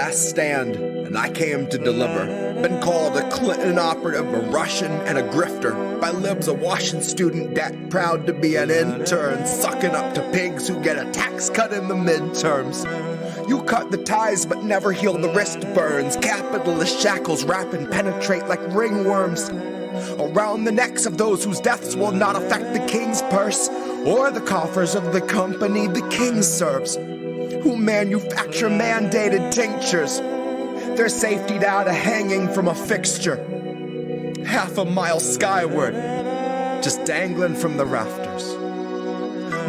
last stand, and I came to deliver. Been called a Clinton operative, a Russian, and a grifter. By libs, a washing student debt, proud to be an intern, sucking up to pigs who get a tax cut in the midterms. You cut the ties but never heal the wrist burns. Capitalist shackles wrap and penetrate like ringworms around the necks of those whose deaths will not affect the king's purse or the coffers of the company the king serves, who manufacture mandated tinctures. Their safety data hanging from a fixture, half a mile skyward, just dangling from the rafters.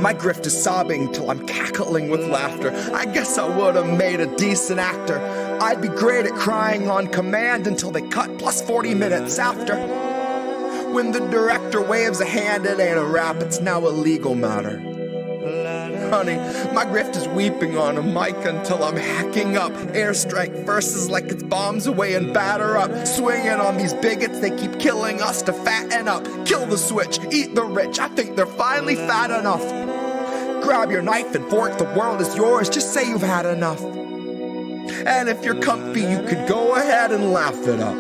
My grift is sobbing till I'm cackling with laughter. I guess I would have made a decent actor. I'd be great at crying on command until they cut plus 40 minutes after. When the director waves a hand, it ain't a rap, it's now a legal matter. Honey, my grift is weeping on a mic until I'm hacking up airstrike verses like it's bombs away and batter up. Swinging on these bigots, they keep killing us to fatten up. Kill the switch, eat the rich, I think they're finally fat enough. Grab your knife and fork, the world is yours, just say you've had enough. And if you're comfy, you could go ahead and laugh it up.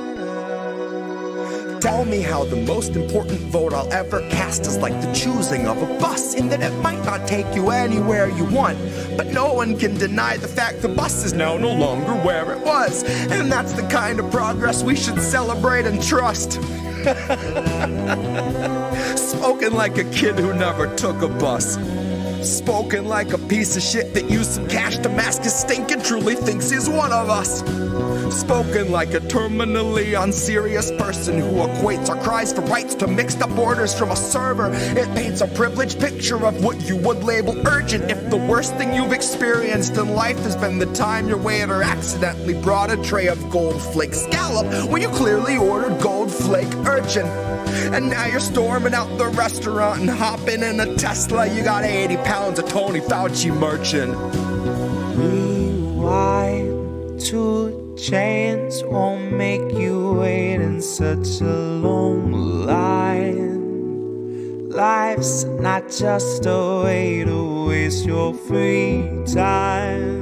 Tell me how the most important vote I'll ever cast is like the choosing of a bus, in that it might not take you anywhere you want, but no one can deny the fact the bus is now no longer where it was. And that's the kind of progress we should celebrate and trust. Spoken like a kid who never took a bus. Spoken like a piece of shit that used some cash to mask his stink and truly thinks he's one of us. Spoken like a terminally unserious person who equates our cries for rights to mixed up orders from a server. It paints a privileged picture of what you would label urgent if the worst thing you've experienced in life has been the time your waiter accidentally brought a tray of gold flake scallop when you clearly ordered gold flake urchin. And now you're storming out the restaurant and hopping in a Tesla. You got 80 pounds of Tony Fauci merchant. Rewind to chains won't make you wait in such a long line. Life's not just a way to waste your free time.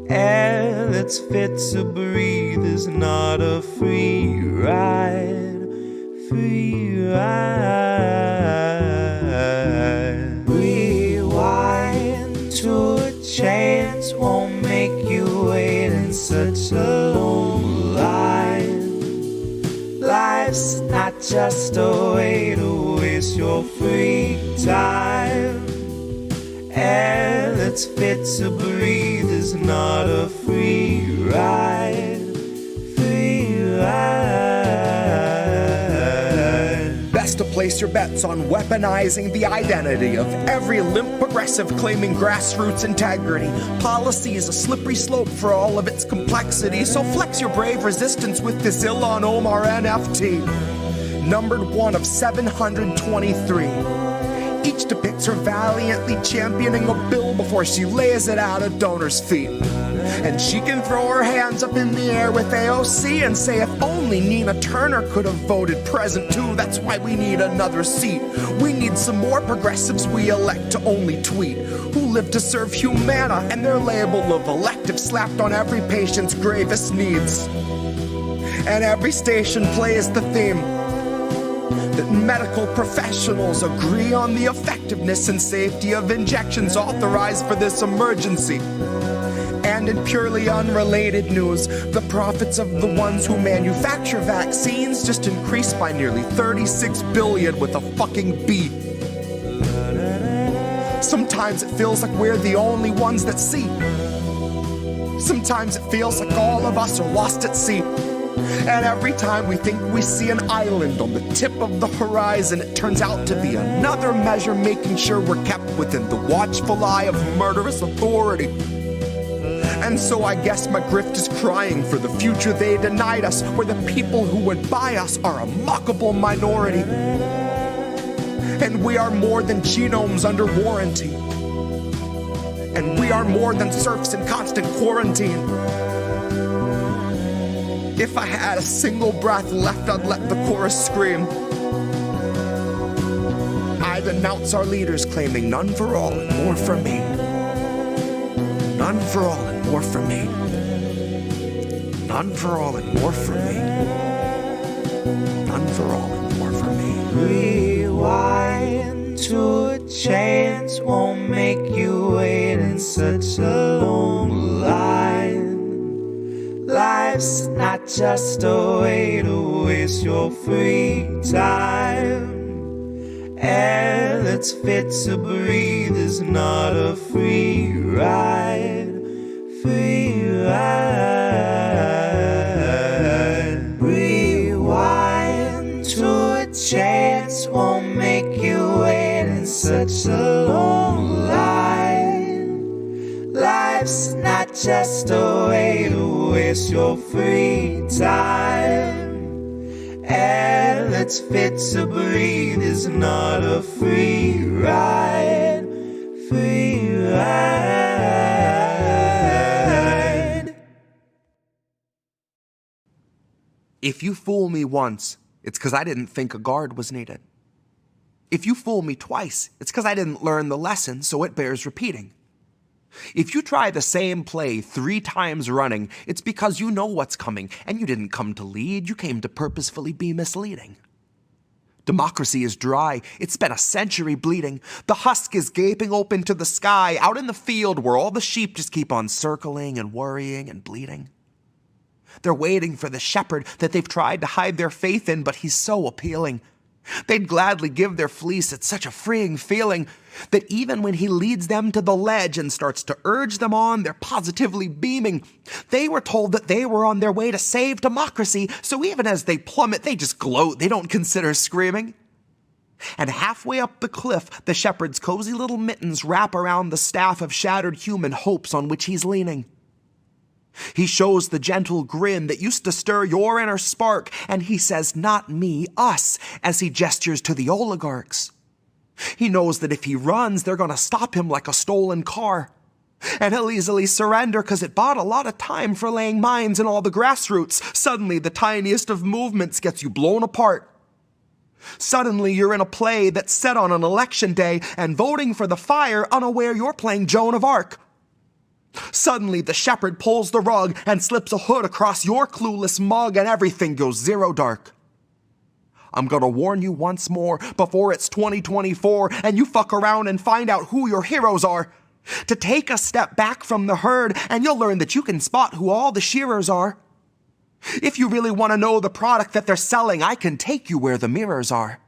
Air that's fit to breathe is not a free ride. Free ride. Rewind to a chance won't make you wait in such a long line. Life's not just a way to waste your free time. Air that's fit to breathe is not a free ride. Free ride. Best to place your bets on weaponizing the identity of every limp progressive claiming grassroots integrity. Policy is a slippery slope for all of its complexity, so flex your brave resistance with this Ilhan Omar NFT. Numbered one of 723. Each depicts her valiantly championing a bill before she lays it at a donor's feet. And she can throw her hands up in the air with AOC and say if only Nina Turner could have voted present too, that's why we need another seat. We need some more progressives we elect to only tweet, who live to serve humana and their label of elective slapped on every patient's gravest needs. And every station plays the theme that medical professionals agree on the effectiveness and safety of injections authorized for this emergency. And in purely unrelated news, the profits of the ones who manufacture vaccines just increased by nearly 36 billion with a fucking B. Sometimes it feels like we're the only ones that see. Sometimes it feels like all of us are lost at sea. And every time we think we see an island on the tip of the horizon, it turns out to be another measure making sure we're kept within the watchful eye of murderous authority. And so I guess my grift is crying for the future they denied us, where the people who would buy us are a mockable minority. And we are more than genomes under warranty. And we are more than serfs in constant quarantine. If I had a single breath left, I'd let the chorus scream. I'd announce our leaders claiming none for all and more for me. None for all and more for me. None for all and more for me. None for all and more for me. Rewind to a chance won't make you wait in such a long line. Life's not just a way to waste your free time. Air that's fit to breathe is not a free ride. Free ride. Rewind to a chance won't make you wait in such a long line. Life's not just a way to waste your free time. Air that's fit to breathe is not a free ride. Free ride. If you fool me once, it's because I didn't think a guard was needed. If you fool me twice, it's because I didn't learn the lesson, so it bears repeating. If you try the same play 3 times running, it's because you know what's coming, and you didn't come to lead, you came to purposefully be misleading. Democracy is dry, it's been a century bleeding. The husk is gaping open to the sky, out in the field where all the sheep just keep on circling and worrying and bleeding. They're waiting for the shepherd that they've tried to hide their faith in, but he's so appealing. They'd gladly give their fleece, it's such a freeing feeling that even when he leads them to the ledge and starts to urge them on, they're positively beaming. They were told that they were on their way to save democracy, so even as they plummet, they just gloat, they don't consider screaming. And halfway up the cliff, the shepherd's cozy little mittens wrap around the staff of shattered human hopes on which he's leaning. He shows the gentle grin that used to stir your inner spark, and he says, "Not me, us," as he gestures to the oligarchs. He knows that if he runs, they're going to stop him like a stolen car. And he'll easily surrender because it bought a lot of time for laying mines in all the grassroots. Suddenly, the tiniest of movements gets you blown apart. Suddenly, you're in a play that's set on an election day, and voting for the fire, unaware you're playing Joan of Arc. Suddenly, the shepherd pulls the rug and slips a hood across your clueless mug, and everything goes zero dark. I'm gonna warn you once more before it's 2024 and you fuck around and find out who your heroes are. To take a step back from the herd and you'll learn that you can spot who all the shearers are. If you really want to know the product that they're selling, I can take you where the mirrors are.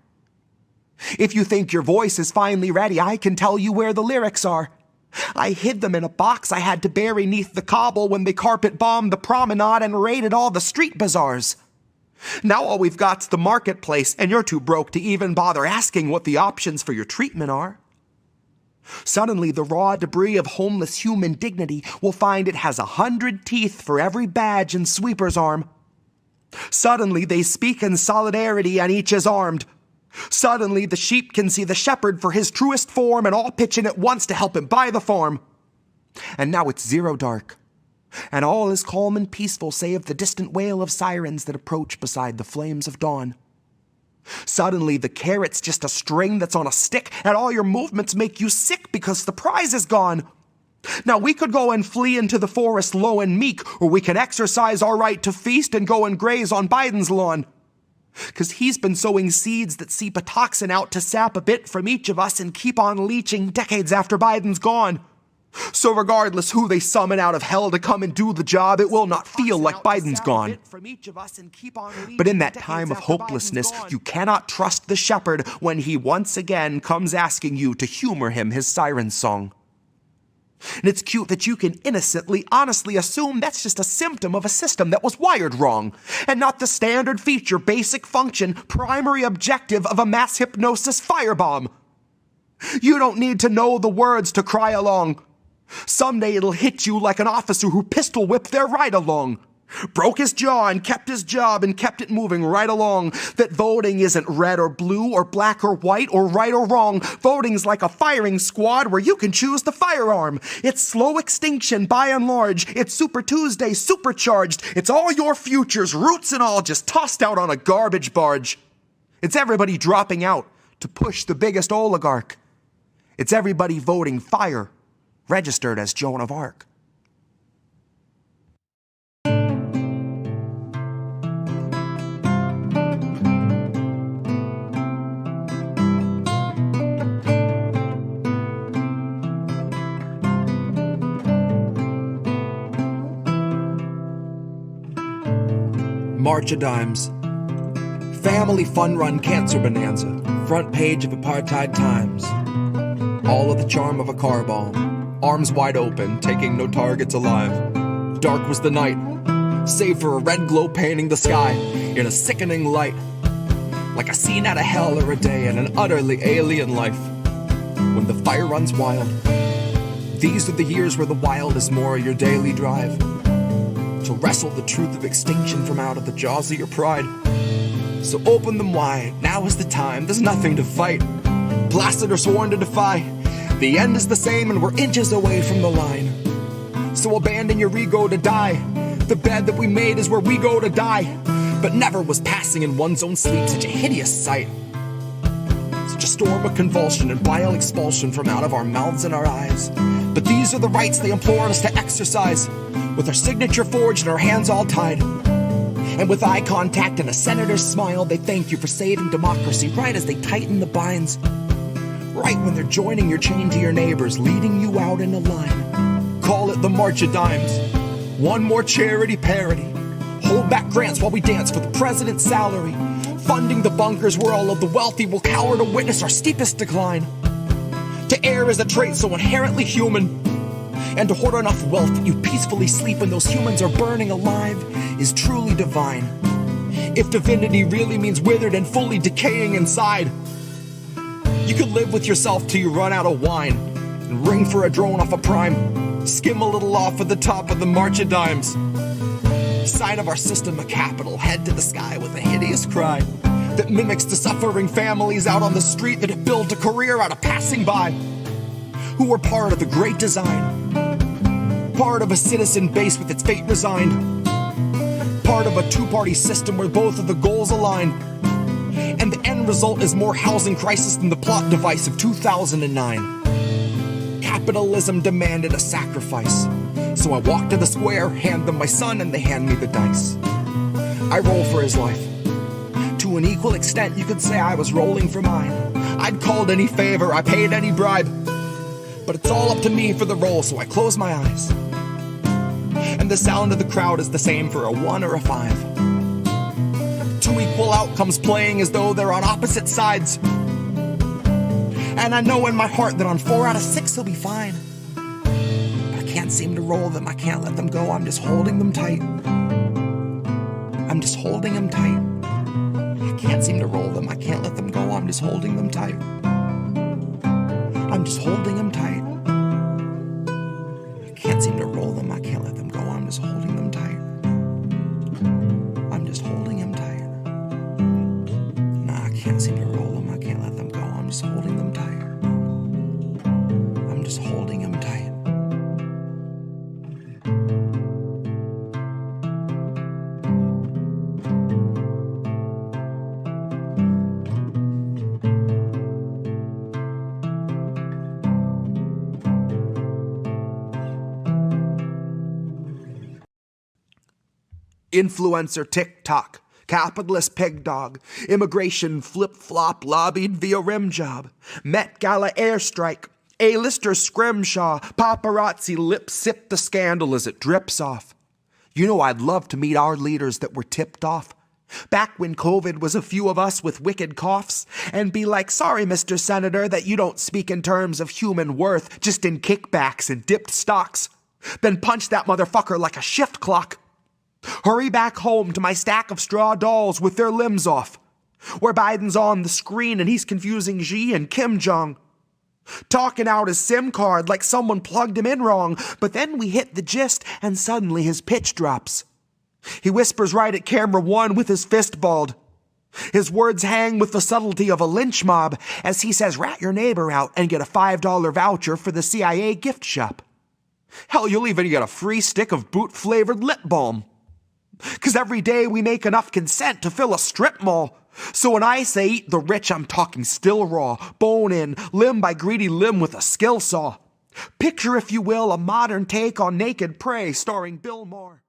If you think your voice is finally ready, I can tell you where the lyrics are. I hid them in a box I had to bury neath the cobble when they carpet bombed the promenade and raided all the street bazaars. Now all we've got's the marketplace, and you're too broke to even bother asking what the options for your treatment are. Suddenly, the raw debris of homeless human dignity will find it has 100 teeth for every badge and sweeper's arm. Suddenly, they speak in solidarity and each is armed. Suddenly, the sheep can see the shepherd for his truest form and all pitch in at once to help him buy the farm. And now it's zero dark, and all is calm and peaceful save the distant wail of sirens that approach beside the flames of dawn. Suddenly, the carrot's just a string that's on a stick, and all your movements make you sick because the prize is gone. Now we could go and flee into the forest low and meek, or we can exercise our right to feast and go and graze on Biden's lawn. 'Cause he's been sowing seeds that seep a toxin out to sap a bit from each of us and keep on leeching decades after Biden's gone. So regardless who they summon out of hell to come and do the job, it will not feel like Biden's gone. But in that time of hopelessness, you cannot trust the shepherd when he once again comes asking you to humor him his siren song. And it's cute that you can innocently, honestly assume that's just a symptom of a system that was wired wrong, and not the standard feature, basic function, primary objective of a mass hypnosis firebomb. You don't need to know the words to cry along. Someday it'll hit you like an officer who pistol whipped their ride along. Broke his jaw and kept his job and kept it moving right along. That voting isn't red or blue or black or white or right or wrong. Voting's like a firing squad where you can choose the firearm. It's slow extinction by and large. It's Super Tuesday supercharged. It's all your futures, roots and all, just tossed out on a garbage barge. It's everybody dropping out to push the biggest oligarch. It's everybody voting fire, registered as Joan of Arc. March of Dimes. Family fun run cancer bonanza. Front page of Apartheid Times. All of the charm of a car bomb. Arms wide open, taking no targets alive. Dark was the night, save for a red glow painting the sky in a sickening light. Like a scene out of hell or a day in an utterly alien life. When the fire runs wild. These are the years where the wild is more your daily drive. To wrestle the truth of extinction from out of the jaws of your pride. So open them wide, now is the time, there's nothing to fight. Blasted or sworn to defy. The end is the same and we're inches away from the line. So abandon your ego to die. The bed that we made is where we go to die. But never was passing in one's own sleep such a hideous sight. Such a storm of convulsion and bile expulsion from out of our mouths and our eyes. But these are the rights they implore us to exercise, with our signature forged and our hands all tied. And with eye contact and a senator's smile, they thank you for saving democracy right as they tighten the binds. Right when they're joining your chain to your neighbors, leading you out in a line. Call it the March of Dimes. One more charity parody. Hold back grants while we dance for the president's salary. Funding the bunkers where all of the wealthy will cower to witness our steepest decline. To err is a trait so inherently human. And to hoard enough wealth that you peacefully sleep when those humans are burning alive is truly divine. If divinity really means withered and fully decaying inside, you could live with yourself till you run out of wine and ring for a drone off a prime, skim a little off at the top of the March of Dimes. Sign of our system of capital, head to the sky with a hideous cry that mimics the suffering families out on the street that have built a career out of passing by, who were part of the great design, part of a citizen base with its fate resigned, part of a two-party system where both of the goals align, and the end result is more housing crisis than the plot device of 2009. Capitalism demanded a sacrifice, so I walk to the square, hand them my son, and they hand me the dice. I roll for his life. To an equal extent, you could say I was rolling for mine. I'd called any favor, I paid any bribe, but it's all up to me for the roll, so I close my eyes. And the sound of the crowd is the same for a 1 or a 5. Two equal outcomes playing as though they're on opposite sides. And I know in my heart that on 4 out of 6 he'll be fine. But I can't seem to roll them, I can't let them go, I'm just holding them tight. I'm just holding them tight. I can't seem to roll them, I can't let them go, I'm just holding them tight. I'm just holding them tight. I can't seem to roll them, I can't let them go, I'm just holding them tight. I'm just holding them tight. Nah, I can't seem to roll them, I can't let them go, I'm just holding them tight. I'm just holding them tight. Influencer TikTok, capitalist pig dog, immigration flip-flop lobbied via rim job, Met Gala airstrike, A-lister scrimshaw, paparazzi lip sip the scandal as it drips off. You know I'd love to meet our leaders that were tipped off. Back when COVID was a few of us with wicked coughs, and be like, sorry, Mr. Senator, that you don't speak in terms of human worth, just in kickbacks and dipped stocks. Then punch that motherfucker like a shift clock. Hurry back home to my stack of straw dolls with their limbs off, where Biden's on the screen and he's confusing Xi and Kim Jong, talking out his SIM card like someone plugged him in wrong, but then we hit the gist and suddenly his pitch drops. He whispers right at camera one with his fist balled. His words hang with the subtlety of a lynch mob as he says, rat your neighbor out and get a $5 voucher for the CIA gift shop. Hell, you'll even get a free stick of boot-flavored lip balm. 'Cause every day we make enough consent to fill a strip mall. So when I say eat the rich, I'm talking still raw, bone in, limb by greedy limb with a skill saw. Picture, if you will, a modern take on Naked Prey starring Bill Maher.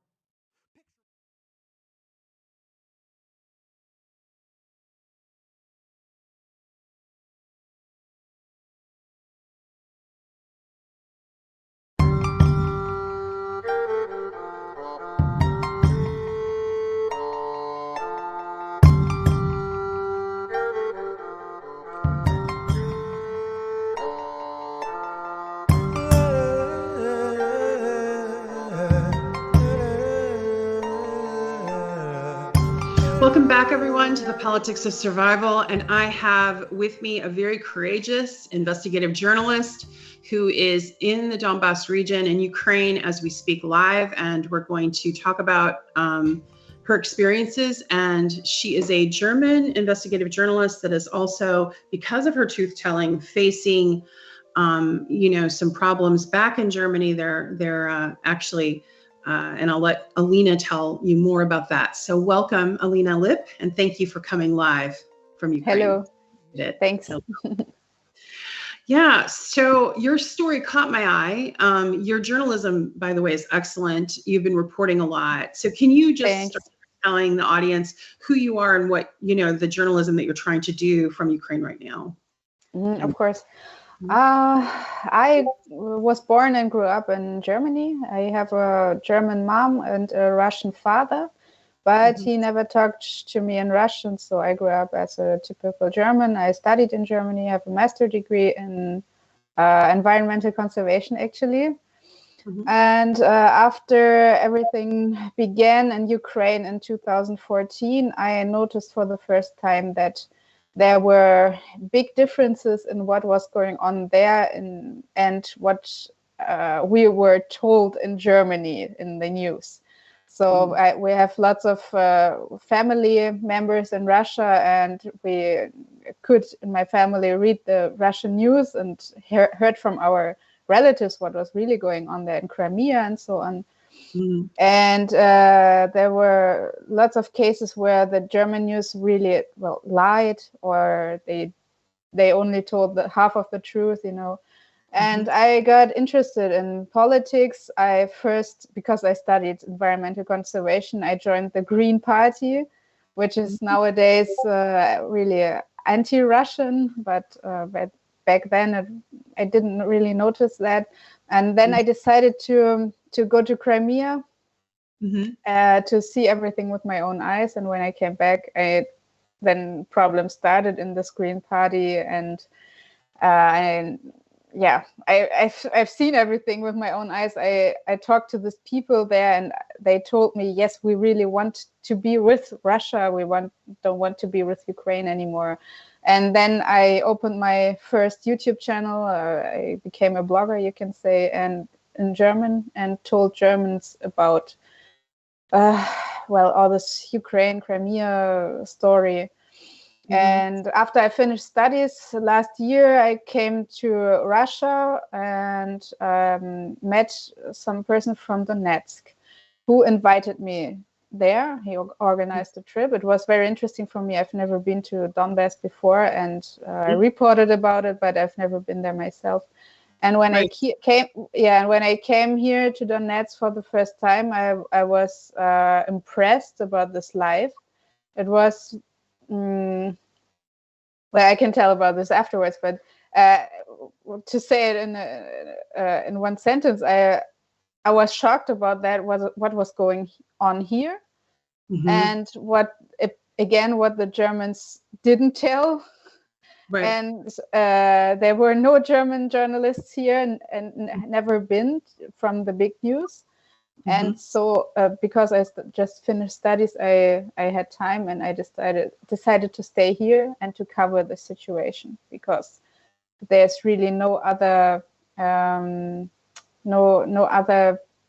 everyone, to the Politics of Survival, and I have with me a very courageous investigative journalist who is in the Donbass region in Ukraine as we speak live, and we're going to talk about her experiences. And she is a German investigative journalist that is also, because of her truth-telling, facing some problems back in Germany. They're actually and I'll let Alina tell you more about that. So welcome, Alina Lipp, and thank you for coming live from Ukraine. Hello. Thanks. Yeah, so your story caught my eye. Your journalism, by the way, is excellent. You've been reporting a lot. So can you just start telling the audience who you are and what, the journalism that you're trying to do from Ukraine right now? Of course. I was born and grew up in Germany. I have a German mom and a Russian father, but he never talked to me in Russian, so I grew up as a typical German. I studied in Germany, have a master's degree in environmental conservation, actually. And after everything began in Ukraine in 2014, I noticed for the first time that there were big differences in what was going on there and what we were told in Germany in the news. So we have lots of family members in Russia, and we could, in my family, read the Russian news and heard from our relatives what was really going on there in Crimea and so on. And there were lots of cases where the German news really lied, or they only told half of the truth, And I got interested in politics. Because I studied environmental conservation, I joined the Green Party, which is nowadays really anti-Russian, but back then I didn't really notice that. And then I decided to go to Crimea to see everything with my own eyes. And when I came back, then problems started in this Green Party, and I've seen everything with my own eyes. I talked to these people there, and they told me, yes, we really want to be with Russia. We don't want to be with Ukraine anymore. And then I opened my first YouTube channel. I became a blogger, you can say, and in German, and told Germans about all this Ukraine, Crimea story. And after I finished studies last year, I came to Russia and met some person from Donetsk who invited me there. He organized a trip. It was very interesting for me. I've never been to Donbass before, and I reported about it, but I've never been there myself. And when I came here to Donetsk for the first time, I was impressed about this life. It was, I can tell about this afterwards, but to say it in one sentence, I was shocked about what was going on here, and what the Germans didn't tell. Right. And there were no German journalists here, and never been from the big news. And so because I just finished studies, I had time, and I decided to stay here and to cover the situation, because there's really no other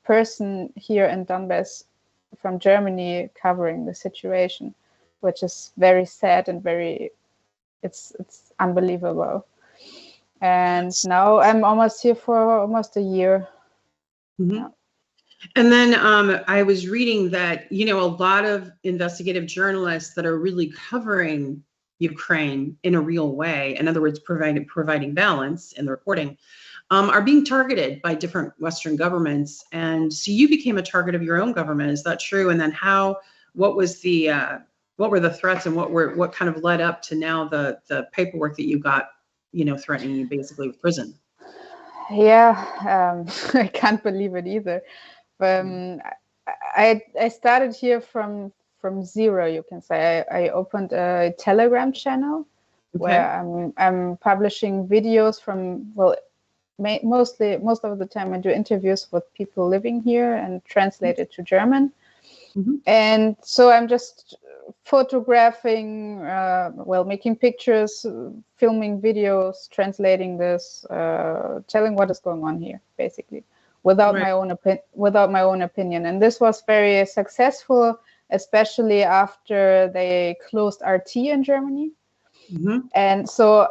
person here in Donbass from Germany covering the situation, which is very sad and it's unbelievable. And now I'm almost here for almost a year. Yeah. And then I was reading that, a lot of investigative journalists that are really covering Ukraine in a real way, in other words, providing balance in the reporting, are being targeted by different Western governments. And so you became a target of your own government. Is that true? And then what were the threats, and what kind of led up to now the paperwork that you got, threatening you basically with prison? Yeah, I can't believe it either. I started here from zero, you can say. I opened a Telegram channel where I'm publishing videos from, most of the time I do interviews with people living here and translate it to German. And so I'm just photographing, making pictures, filming videos, translating this, telling what is going on here, basically, without my own opinion. And this was very successful, especially after they closed RT in Germany. And so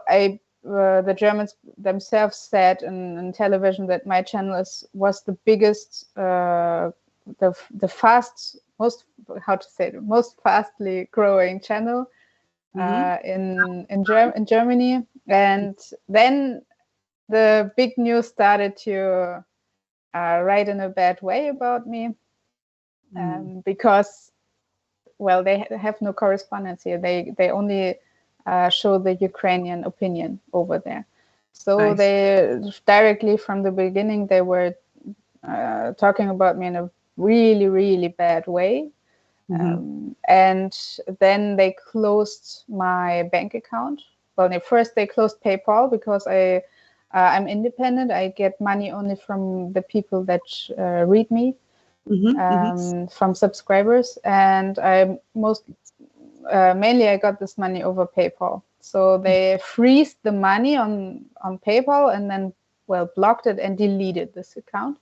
the Germans themselves said in television that my channel was the biggest, most fastly growing channel in Germany. And then the big news started to write in a bad way about me, because, well, they have no correspondence here. They only show the Ukrainian opinion over there. So they directly from the beginning, they were talking about me in a really, really bad way. And then they closed my bank account. Well, first they closed PayPal because I'm independent. I get money only from the people that read me, from subscribers. And mainly I got this money over PayPal. So they freezed the money on PayPal and then, blocked it and deleted this account.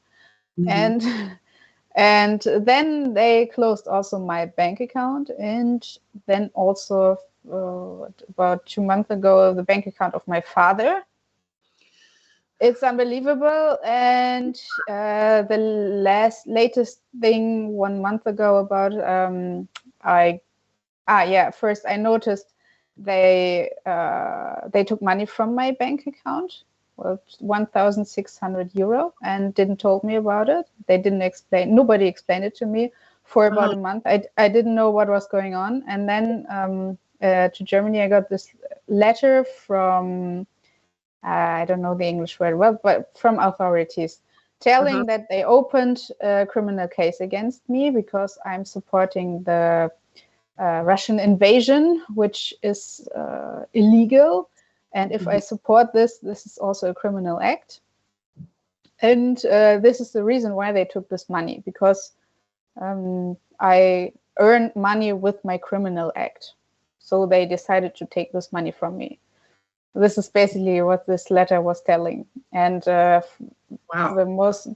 And then they closed also my bank account, and then also about 2 months ago, the bank account of my father. It's unbelievable. And the latest thing 1 month ago about first I noticed they took money from my bank account, 1,600 euro, and didn't told me about it. They didn't explain. Nobody explained it to me for about a month. I didn't know what was going on. And then to Germany, I got this letter from, I don't know the English word well, but from authorities telling that they opened a criminal case against me because I'm supporting the Russian invasion, which is illegal. And if I support this is also a criminal act. And this is the reason why they took this money, because I earned money with my criminal act. So they decided to take this money from me. This is basically what this letter was telling. And the most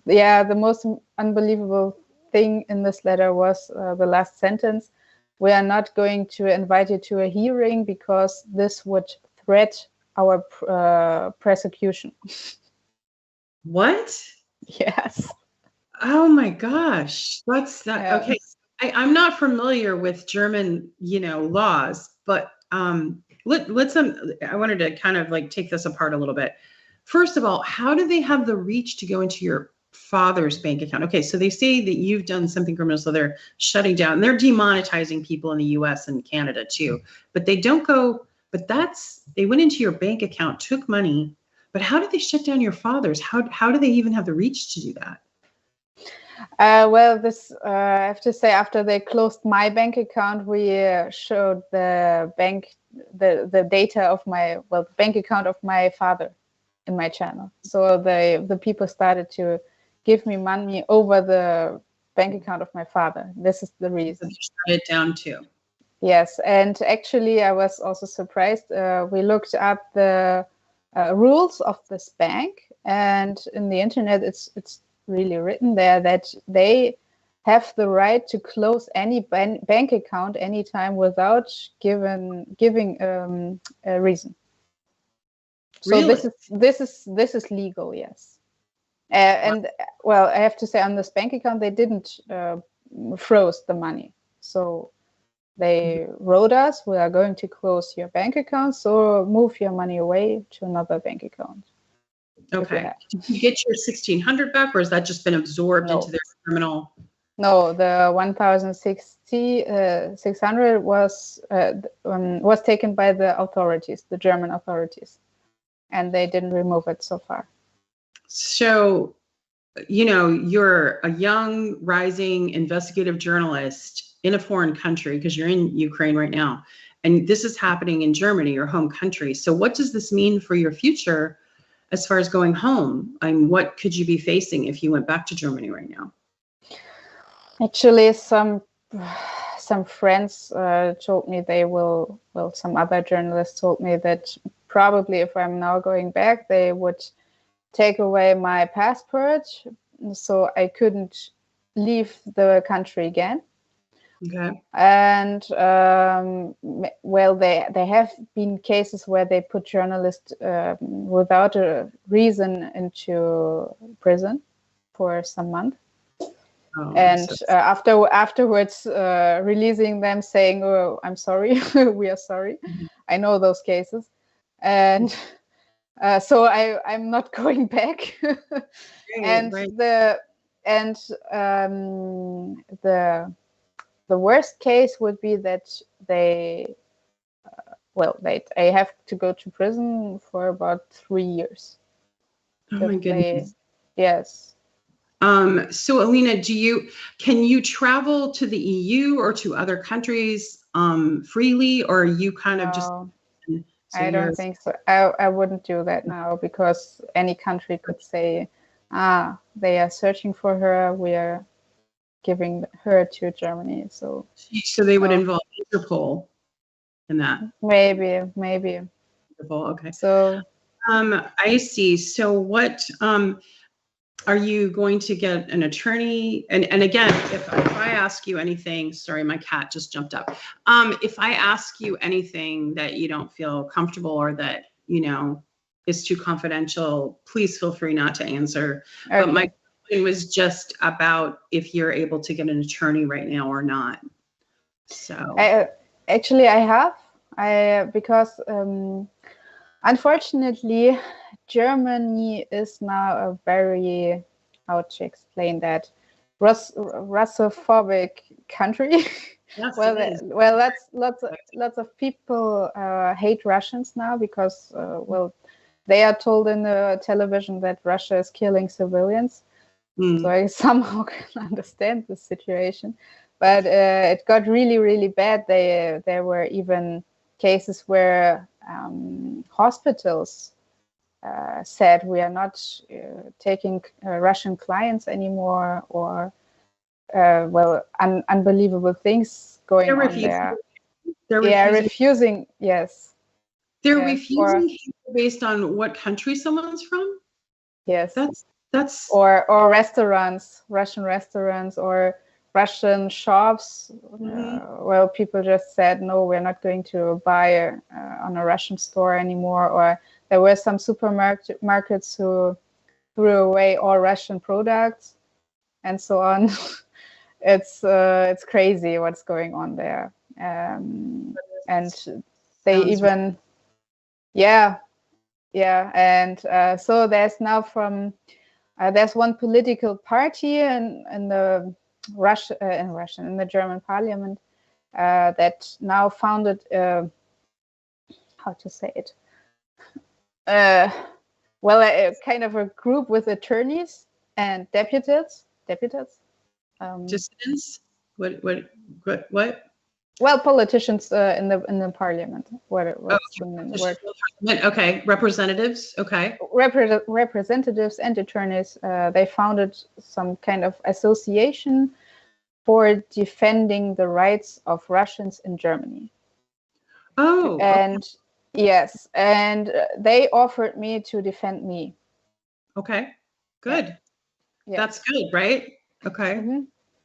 unbelievable thing in this letter was the last sentence. We are not going to invite you to a hearing because this would threat our prosecution. What? Yes. Oh my gosh. That's that. Yeah. Okay. I'm not familiar with German, laws, but let's I wanted to kind of take this apart a little bit. First of all, how do they have the reach to go into your father's bank account? Okay, so they say that you've done something criminal, so they're shutting down. They're demonetizing people in the US and Canada too, but they don't go. But they went into your bank account, took money. But how did they shut down your father's? How do they even have the reach to do that? I have to say, after they closed my bank account, we showed the data of the bank account of my father in my channel. So the people started to give me money over the bank account of my father. This is the reason. So they shut it down too. Yes, and actually, I was also surprised. We looked up the rules of this bank, and in the internet, it's really written there that they have the right to close any bank account anytime without giving a reason. Really? So this is legal, yes. And I have to say, on this bank account, they didn't froze the money, so. They wrote us, we are going to close your bank account, so move your money away to another bank account. Okay. Did you get your 1,600 back, or has that just been absorbed into their criminal? No, the 1,600 was taken by the authorities, the German authorities, and they didn't remove it so far. So, you're a young, rising investigative journalist in a foreign country, because you're in Ukraine right now, and this is happening in Germany, your home country. So what does this mean for your future as far as going home? And what could you be facing if you went back to Germany right now? Actually, some some friends told me some other journalists told me that probably if I'm now going back, they would take away my passport, so I couldn't leave the country again. Okay. And well, there have been cases where they put journalists without a reason into prison for some months. Oh, And afterwards releasing them, saying, "Oh, I'm sorry, we are sorry." Mhm. I know those cases, and so I'm not going back. And right. the worst case would be that I have to go to prison for about 3 years. Oh my goodness. Yes. So Alina, can you travel to the EU or to other countries freely, or are you kind of just? So I don't think so. I wouldn't do that now, because any country could say, they are searching for her, we are giving her to Germany. So they would involve Interpol in that. Maybe. Interpol, okay. So I see. So what are you going to get an attorney? And again, if I ask you anything, sorry, my cat just jumped up. If I ask you anything that you don't feel comfortable or that, is too confidential, please feel free not to answer. Okay. But my question was just about if you're able to get an attorney right now or not. So actually I have, because unfortunately, Germany is now a very, how to explain that, Russophobic country. Yes, well, that's lots of people hate Russians now because they are told in the television that Russia is killing civilians. So I somehow can understand the situation, but it got really, really bad. There were even cases where hospitals said we are not taking Russian clients anymore, or unbelievable things going on there. They're refusing. Yes. They're refusing based on what country someone's from? Yes. That's or restaurants, Russian restaurants, or Russian shops. Well, people just said, no, we're not going to buy on a Russian store anymore. Or there were some supermarkets who threw away all Russian products and so on. It's crazy what's going on there. And they even, and so there's now there's one political party in the in the German parliament that now founded how to say it, kind of a group with attorneys and deputies. Dissidents? What? Well, politicians in the parliament. What's the word? Okay, representatives. Okay. Representatives and attorneys. They founded some kind of association for defending the rights of Russians in Germany. Oh. And yes, and they offered me to defend me. Okay. Good. Yeah. That's good, right? Okay. Mm-hmm.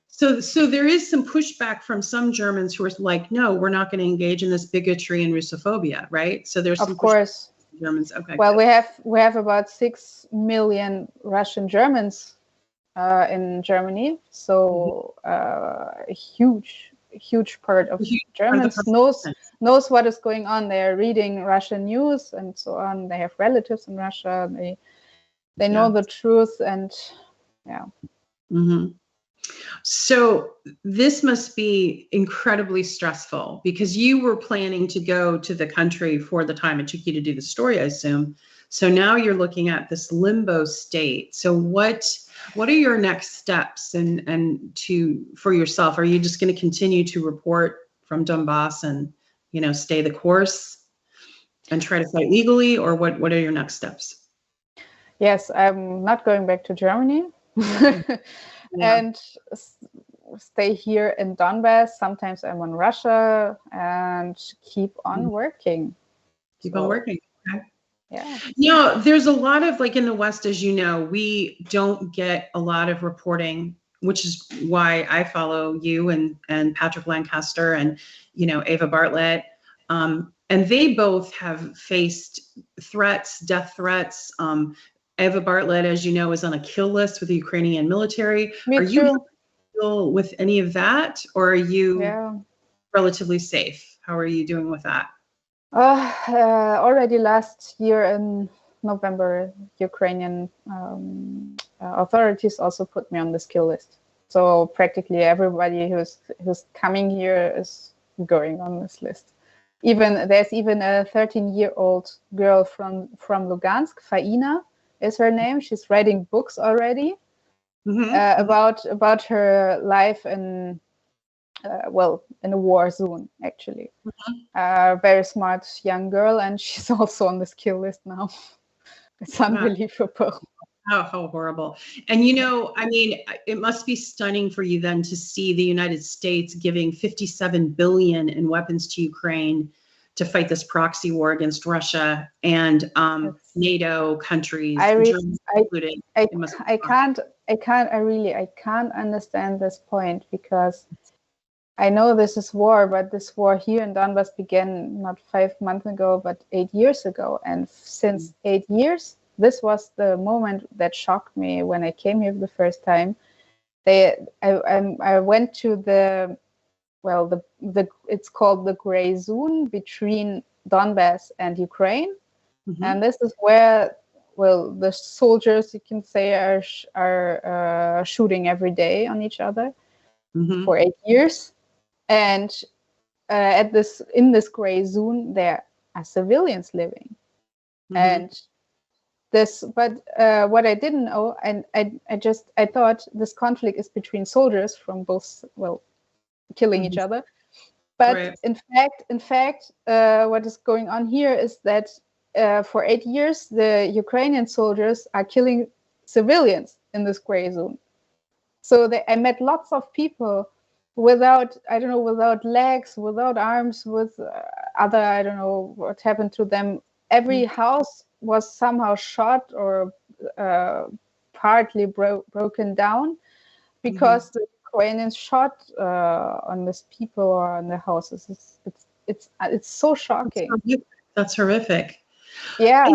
So there is some pushback from some Germans who are like, no, we're not going to engage in this bigotry and Russophobia, right? So there's some, of course, Germans. Okay. Well, we have about 6 million Russian Germans in Germany, so a huge part of Germans knows what is going on. They are reading Russian news and so on. They have relatives in Russia. They know the truth, and So this must be incredibly stressful, because you were planning to go to the country for the time it took you to do the story, I assume. So now you're looking at this limbo state. So what are your next steps for yourself? Are you just going to continue to report from Donbass and, stay the course and try to fight legally, or what are your next steps? Yes, I'm not going back to Germany. And stay here in Donbass. Sometimes I'm in Russia and keep on working. Keep on working. Okay. Yeah. You know, there's a lot of, like in the West, as you know, we don't get a lot of reporting, which is why I follow you and Patrick Lancaster and, you know, Ava Bartlett. And they both have faced threats, death threats. Ava Bartlett, as you know, is on a kill list with the Ukrainian military. Me Are too. you deal with any of that, or are you relatively safe? How are you doing with that? Already last year in November, Ukrainian authorities also put me on this kill list. So practically everybody who's coming here is going on this list. There's even a 13-year-old girl from Lugansk, Faina is her name. She's writing books already about her life in in a war zone, actually. Very smart young girl, and she's also on this kill list now. It's unbelievable. Oh, how horrible. And, you know, I mean, it must be stunning for you then to see the United States giving $57 billion in weapons to Ukraine to fight this proxy war against Russia and NATO countries, included. I can't understand this point, because I know this is war, but this war here in Donbass began not 5 months ago, but 8 years ago. And since 8 years, this was the moment that shocked me when I came here the first time. I went to it's called the gray zone between Donbass and Ukraine. And this is where, the soldiers, you can say, are shooting every day on each other for 8 years. And in this gray zone, there are civilians living. And what I didn't know, and I thought this conflict is between soldiers from both, killing each other. But in fact, what is going on here is that for 8 years, the Ukrainian soldiers are killing civilians in this gray zone. So I met lots of people without legs, without arms, with other, I don't know what happened to them. Every house was somehow shot or partly broken down because the Ukrainians shot on these people or on the houses. It's so shocking. That's horrific. Yeah.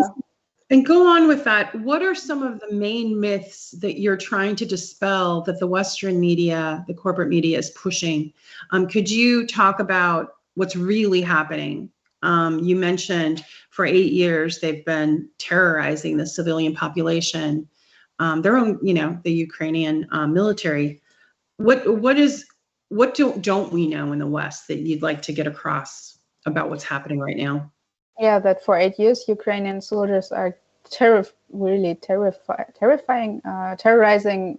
And go on with that. What are some of the main myths that you're trying to dispel that the Western media, the corporate media, is pushing? Could you talk about what's really happening? You mentioned for 8 years they've been terrorizing the civilian population, their own, the Ukrainian military. What don't we know in the West that you'd like to get across about what's happening right now? Yeah, that for 8 years, Ukrainian soldiers are terrorizing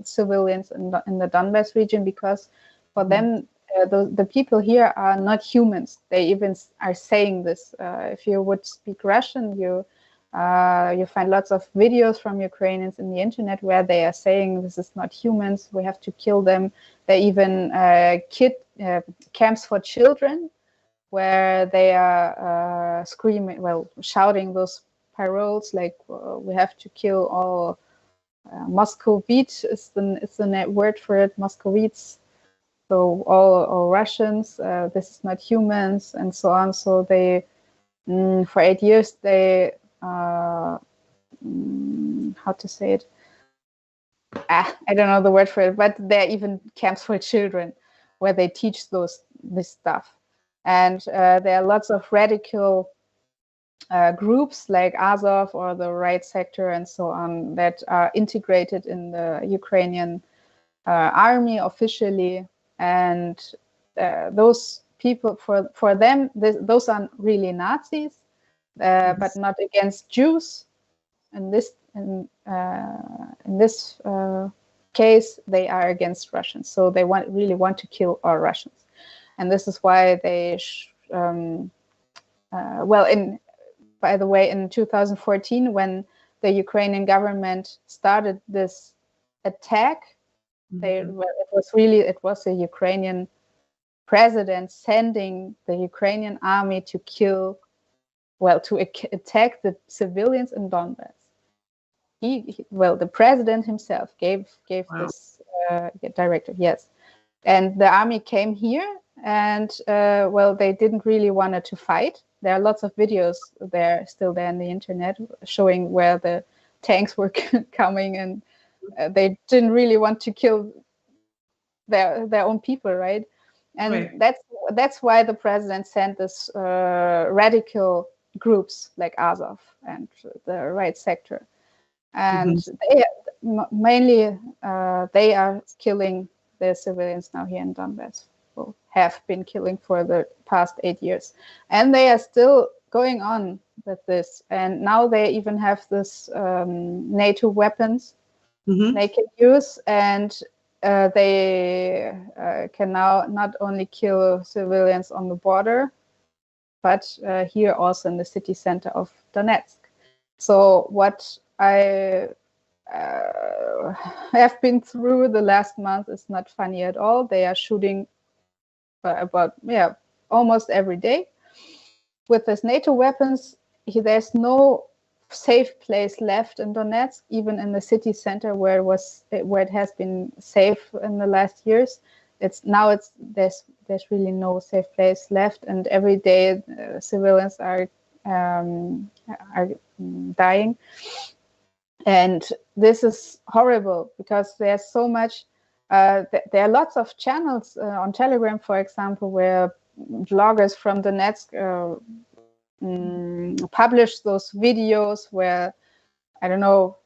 civilians in the Donbass region, because for them, the people here are not humans. They even are saying this. If you would speak Russian, you find lots of videos from Ukrainians in the internet where they are saying this is not humans. We have to kill them. They even camps for children, where they are shouting those paroles like we have to kill all Muscovites is the word for it, Muscovites. So all Russians, this is not humans, and so on. So they, for 8 years, they, how to say it? I don't know the word for it, but there are even camps for children where they teach this stuff. And there are lots of radical groups like Azov or the right sector and so on that are integrated in the Ukrainian army officially. And those people, for them, those are really Nazis, but not against Jews. In this case, they are against Russians. So they really want to kill all Russians. And this is why they, by the way, in 2014, when the Ukrainian government started this attack It was a Ukrainian president sending the Ukrainian army to attack the civilians in Donbass. The president himself gave this directive, yes. And the army came here, and they didn't really want to fight. There are lots of videos still there on the internet showing where the tanks were coming, and they didn't really want to kill their own people, right? And that's why the president sent this radical groups like Azov and the right sector, and mainly they are killing the civilians now here in Donbass, who have been killing for the past 8 years, and they are still going on with this. And now they even have this NATO weapons they can use, and they can now not only kill civilians on the border, but here also in the city center of Donetsk. So what I have been through the last month is not funny at all. They are shooting about almost every day with these NATO weapons. There's no safe place left in Donetsk, even in the city center where it has been safe in the last years. There's really no safe place left, and every day civilians are dying. And this is horrible because there's so much. There are lots of channels on Telegram, for example, where bloggers from Donetsk publish those videos where, I don't know,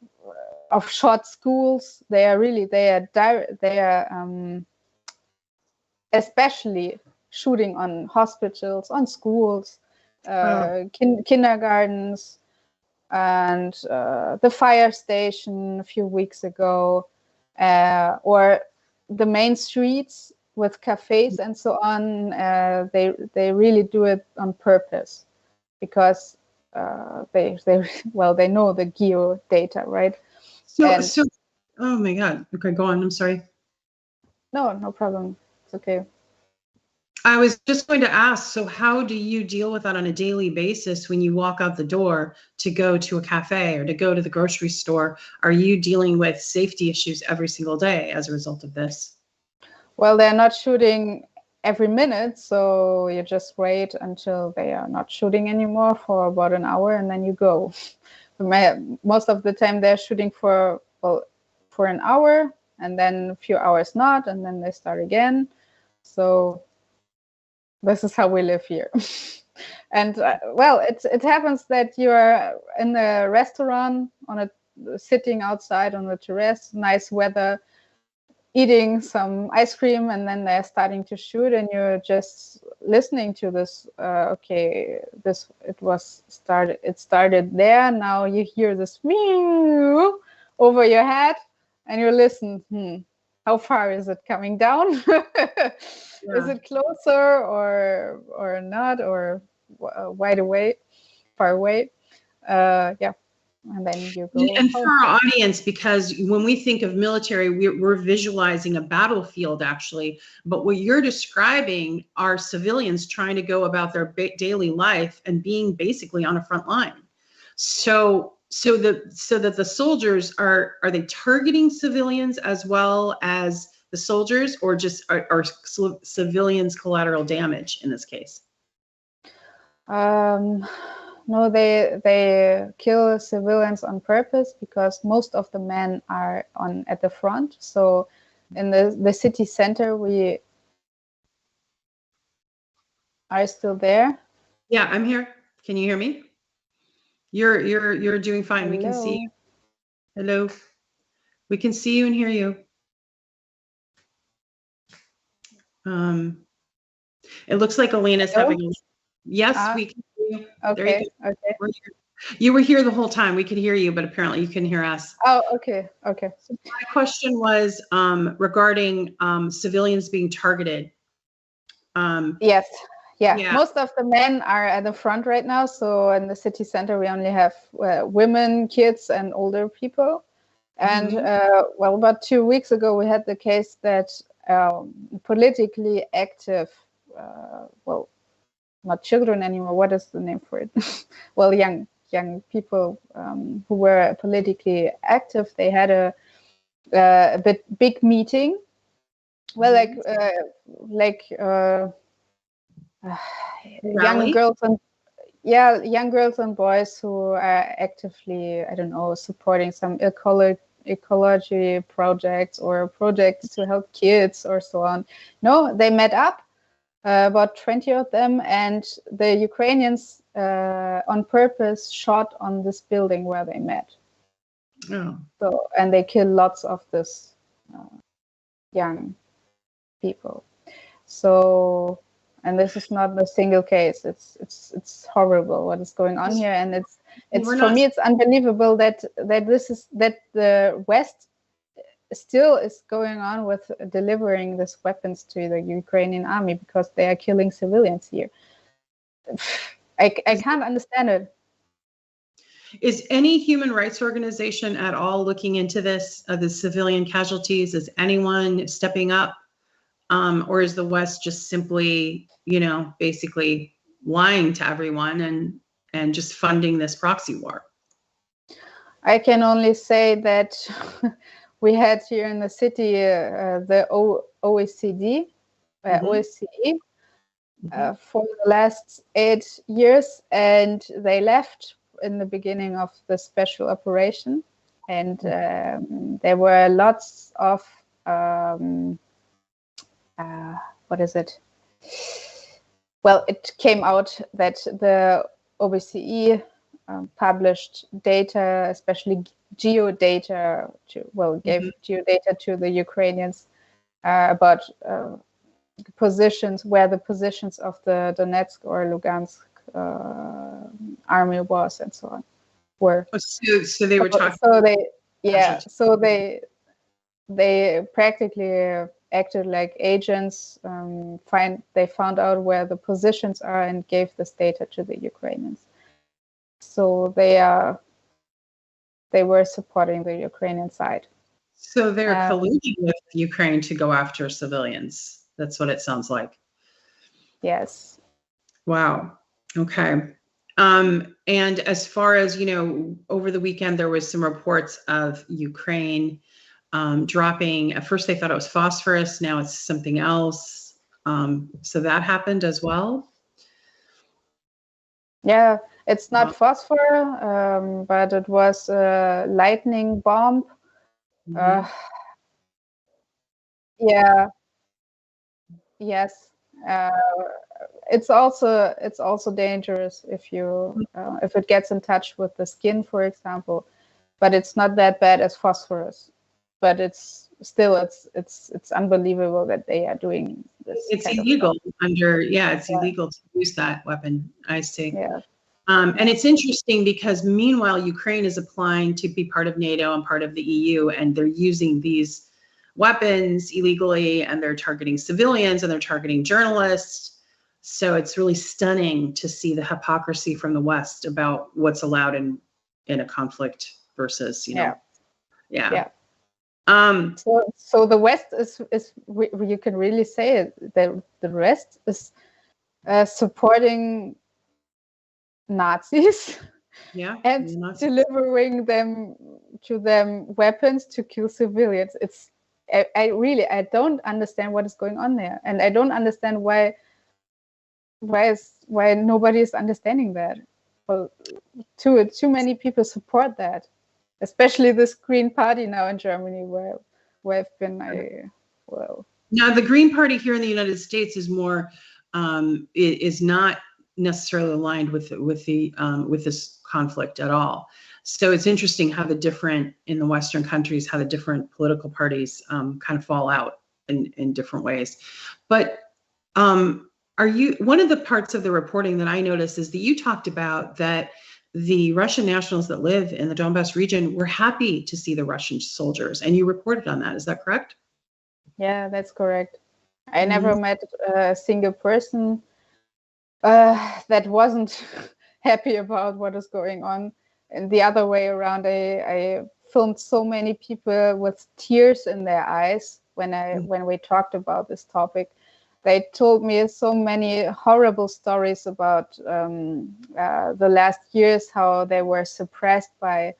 of short schools. They are especially shooting on hospitals, on schools, kindergartens, and the fire station a few weeks ago, or the main streets with cafes and so on. They really do it on purpose because they know the geo data, right? So oh my God. Okay, go on. I'm sorry. No problem. It's okay. I was just going to ask, so how do you deal with that on a daily basis when you walk out the door to go to a cafe or to go to the grocery store? Are you dealing with safety issues every single day as a result of this? Well, they're not shooting every minute, so you just wait until they are not shooting anymore for about an hour, and then you go. Most of the time they're shooting for an hour, and then a few hours not, and then they start again. So this is how we live here. And it happens that you are in a restaurant sitting outside on the terrace, nice weather, eating some ice cream, and then they're starting to shoot, and you're just listening to this. It started there. Now you hear this meow over your head, and you listen. How far is it coming down? Is it closer or not, or far away? And then you go. And for our audience, because when we think of military, we're visualizing a battlefield actually, but what you're describing are civilians trying to go about their daily life and being basically on a front line. So that the soldiers are they targeting civilians as well as the soldiers, or just are civilians collateral damage in this case? No, they kill civilians on purpose because most of the men are at the front. So in the city center, we are still there. Yeah, I'm here. Can you hear me? You're doing fine. Hello. We can see you. Hello. We can see you and hear you. It looks like Alina's having. Yes, we can hear you. Okay. You were here the whole time. We could hear you, but apparently you couldn't hear us. Oh, okay. So my question was regarding civilians being targeted. Yes. Yeah. Most of the men are at the front right now. So in the city center, we only have women, kids, and older people. And well, about 2 weeks ago, we had the case that politically active, well, not children anymore. What is the name for it? Well, young people who were politically active. They had a big meeting. Well, young girls and young girls and boys who are actively, I don't know, supporting some ecology projects or projects to help kids or so on. No, they met up, about 20 of them, and the Ukrainians on purpose shot on this building where they met. Oh. So, and they killed lots of this young people. So, and this is not a single case. It's horrible what is going on here, and it's for me it's unbelievable that the West still is going on with delivering these weapons to the Ukrainian army, because they are killing civilians here. I can't understand it. Is any human rights organization at all looking into this, the civilian casualties? Is anyone stepping up? Or is the West just simply, basically lying to everyone and just funding this proxy war? I can only say that we had here in the city the OECD, OSCE, for the last 8 years, and they left in the beginning of the special operation, and there were lots of what is it? Well, it came out that the OBCE published data, especially geodata, gave geodata to the Ukrainians about positions, where the positions of the Donetsk or Lugansk army was, and so on, were. So they were talking. So they practically acted like agents. They found out where the positions are and gave this data to the Ukrainians. So they were supporting the Ukrainian side. So they're colluding with Ukraine to go after civilians. That's what it sounds like. Yes. Wow. Okay. And as far as, over the weekend, there was some reports of Ukraine dropping. At first they thought it was phosphorus. Now it's something else. So that happened as well. Yeah, it's not phosphor, but it was a lightning bomb. Yeah. Yes. It's also dangerous if it gets in touch with the skin, for example. But it's not that bad as phosphorus. But it's still it's unbelievable that they are doing this. It's illegal illegal to use that weapon. I see. Yeah. And it's interesting because meanwhile, Ukraine is applying to be part of NATO and part of the EU, and they're using these weapons illegally, and they're targeting civilians and they're targeting journalists. So it's really stunning to see the hypocrisy from the West about what's allowed in a conflict versus, Yeah. So the West is you can really say it, that the rest is supporting Nazis, and delivering to them weapons to kill civilians. I don't understand what is going on there, and I don't understand why nobody is understanding that. Well, too many people support that, especially this Green Party now in Germany, where I've been. Now the Green Party here in the United States is more is not necessarily aligned with this conflict at all. So it's interesting how in the Western countries, how the different political parties kind of fall out in different ways. But one of the parts of the reporting that I noticed is that you talked about that the Russian nationals that live in the Donbass region were happy to see the Russian soldiers, and you reported on that. Is that correct? Yeah, that's correct. I never met a single person that wasn't happy about what is going on. And the other way around, I filmed so many people with tears in their eyes when we talked about this topic. They told me so many horrible stories about the last years, how they were suppressed by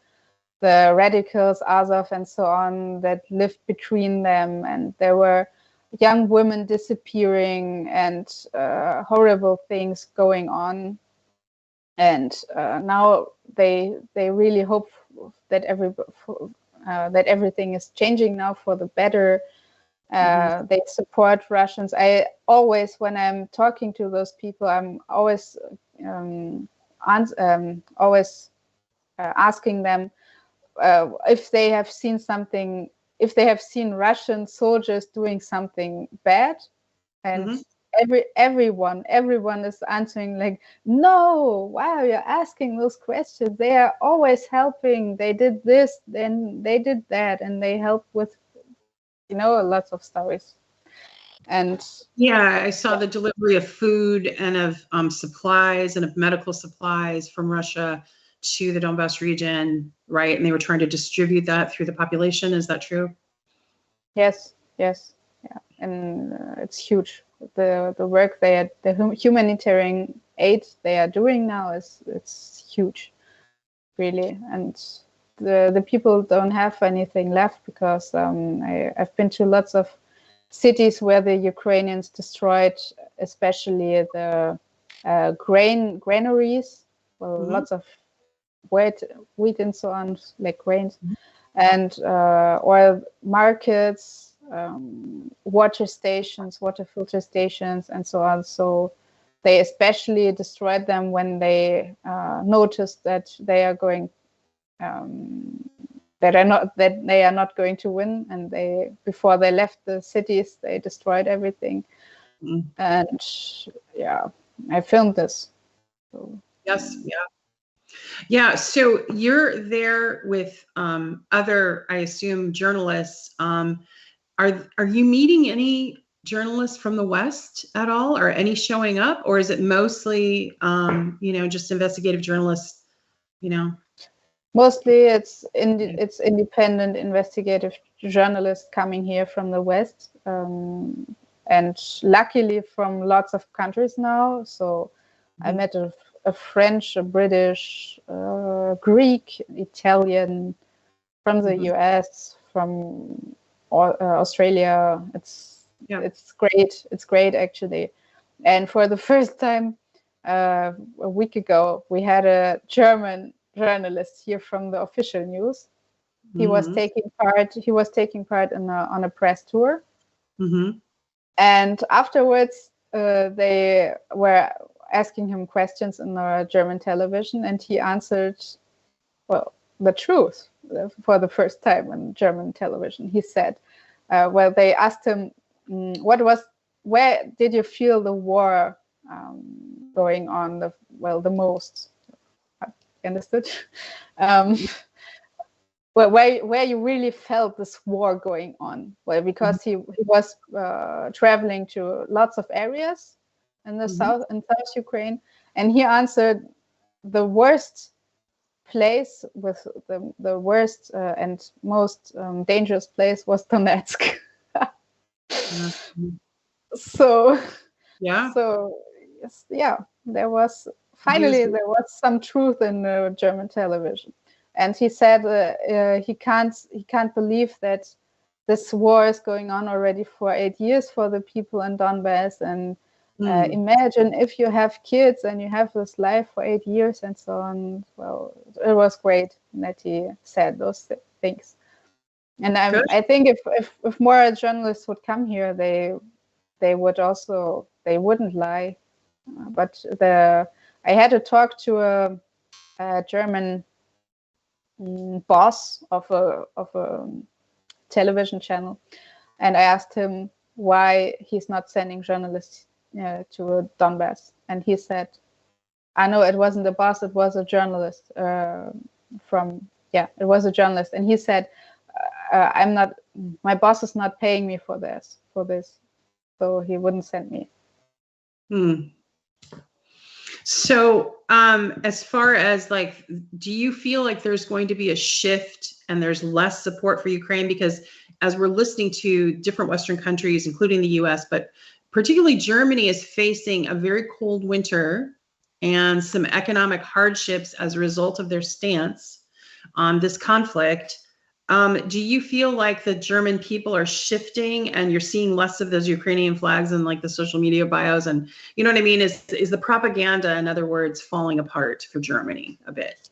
the radicals, Azov and so on, that lived between them, and there were young women disappearing and horrible things going on. And now they really hope that everything is changing now for the better. They support Russians. I always, when I'm talking to those people, I'm always asking them if they have seen something, if they have seen Russian soldiers doing something bad, and everyone is answering like, no, why are you asking those questions? They are always helping. They did this, then they did that, and they help with, lots of stories. And yeah, I saw the delivery of food and of supplies and of medical supplies from Russia to the Donbass region, right? And they were trying to distribute that through the population. Is that true? Yes, yeah, and it's huge. The work the humanitarian aid they are doing now it's huge, really. And the people don't have anything left because I've been to lots of cities where the Ukrainians destroyed, especially the granaries. Well, lots of wheat and so on, like grains, and oil markets, water stations, water filter stations, and so on. So they especially destroyed them when they noticed that they are going, that they are not going to win. And before they left the cities, they destroyed everything. And yeah, I filmed this. So. Yes, yeah. Yeah, so you're there with other, I assume, journalists. Are you meeting any journalists from the West at all, or any showing up, or is it mostly just investigative journalists? Mostly it's independent investigative journalists coming here from the West, and luckily from lots of countries now. So I met a French, a British, Greek, Italian, from the US, from Australia. It's great. It's great, actually. And for the first time a week ago, we had a German journalist here from the official news. He was taking part on a press tour. And afterwards they were asking him questions in the German television, and he answered, well, the truth for the first time on German television. He said, they asked him, where did you feel the war going on the most? Understood? Where you really felt this war going on? Well, because he was traveling to lots of areas in the South Ukraine, and he answered the worst place, with the worst and most dangerous place was Donetsk. So there was some truth in German television. And he said he can't believe that this war is going on already for 8 years for the people in Donbass. And imagine if you have kids and you have this life for 8 years and so on. Well, it was great that he said those things. And I think if more journalists would come here, they wouldn't lie. But I had to talk to a German boss of a television channel, and I asked him why he's not sending journalists to Donbass, and he said, "I know it wasn't a boss; it was a journalist it was a journalist." And he said, "I'm not. My boss is not paying me for this, so he wouldn't send me." So as far as do you feel like there's going to be a shift and there's less support for Ukraine? Because as we're listening to different Western countries, including the US, but particularly Germany is facing a very cold winter and some economic hardships as a result of their stance on this conflict. Do you feel like the German people are shifting and you're seeing less of those Ukrainian flags in like the social media bios? And you know what I mean? Is the propaganda, in other words, falling apart for Germany a bit?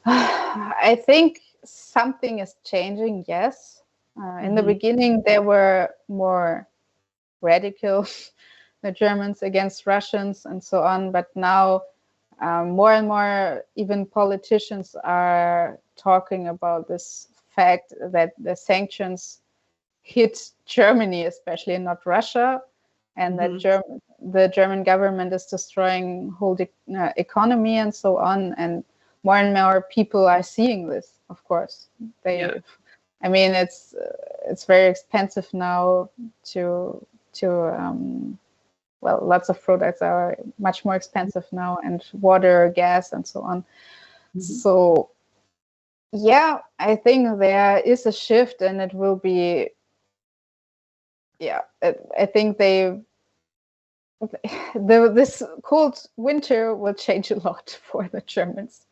I think something is changing, yes. In the beginning, they were more radical, the Germans against Russians and so on. But now more and more, even politicians are talking about this fact that the sanctions hit Germany, especially not Russia, and that the German government is destroying whole economy and so on. And more people are seeing this, of course. I mean, it's very expensive now to well, lots of products are much more expensive now, and water, gas, and so on. So, yeah, I think there is a shift, and it will be, I think this cold winter will change a lot for the Germans.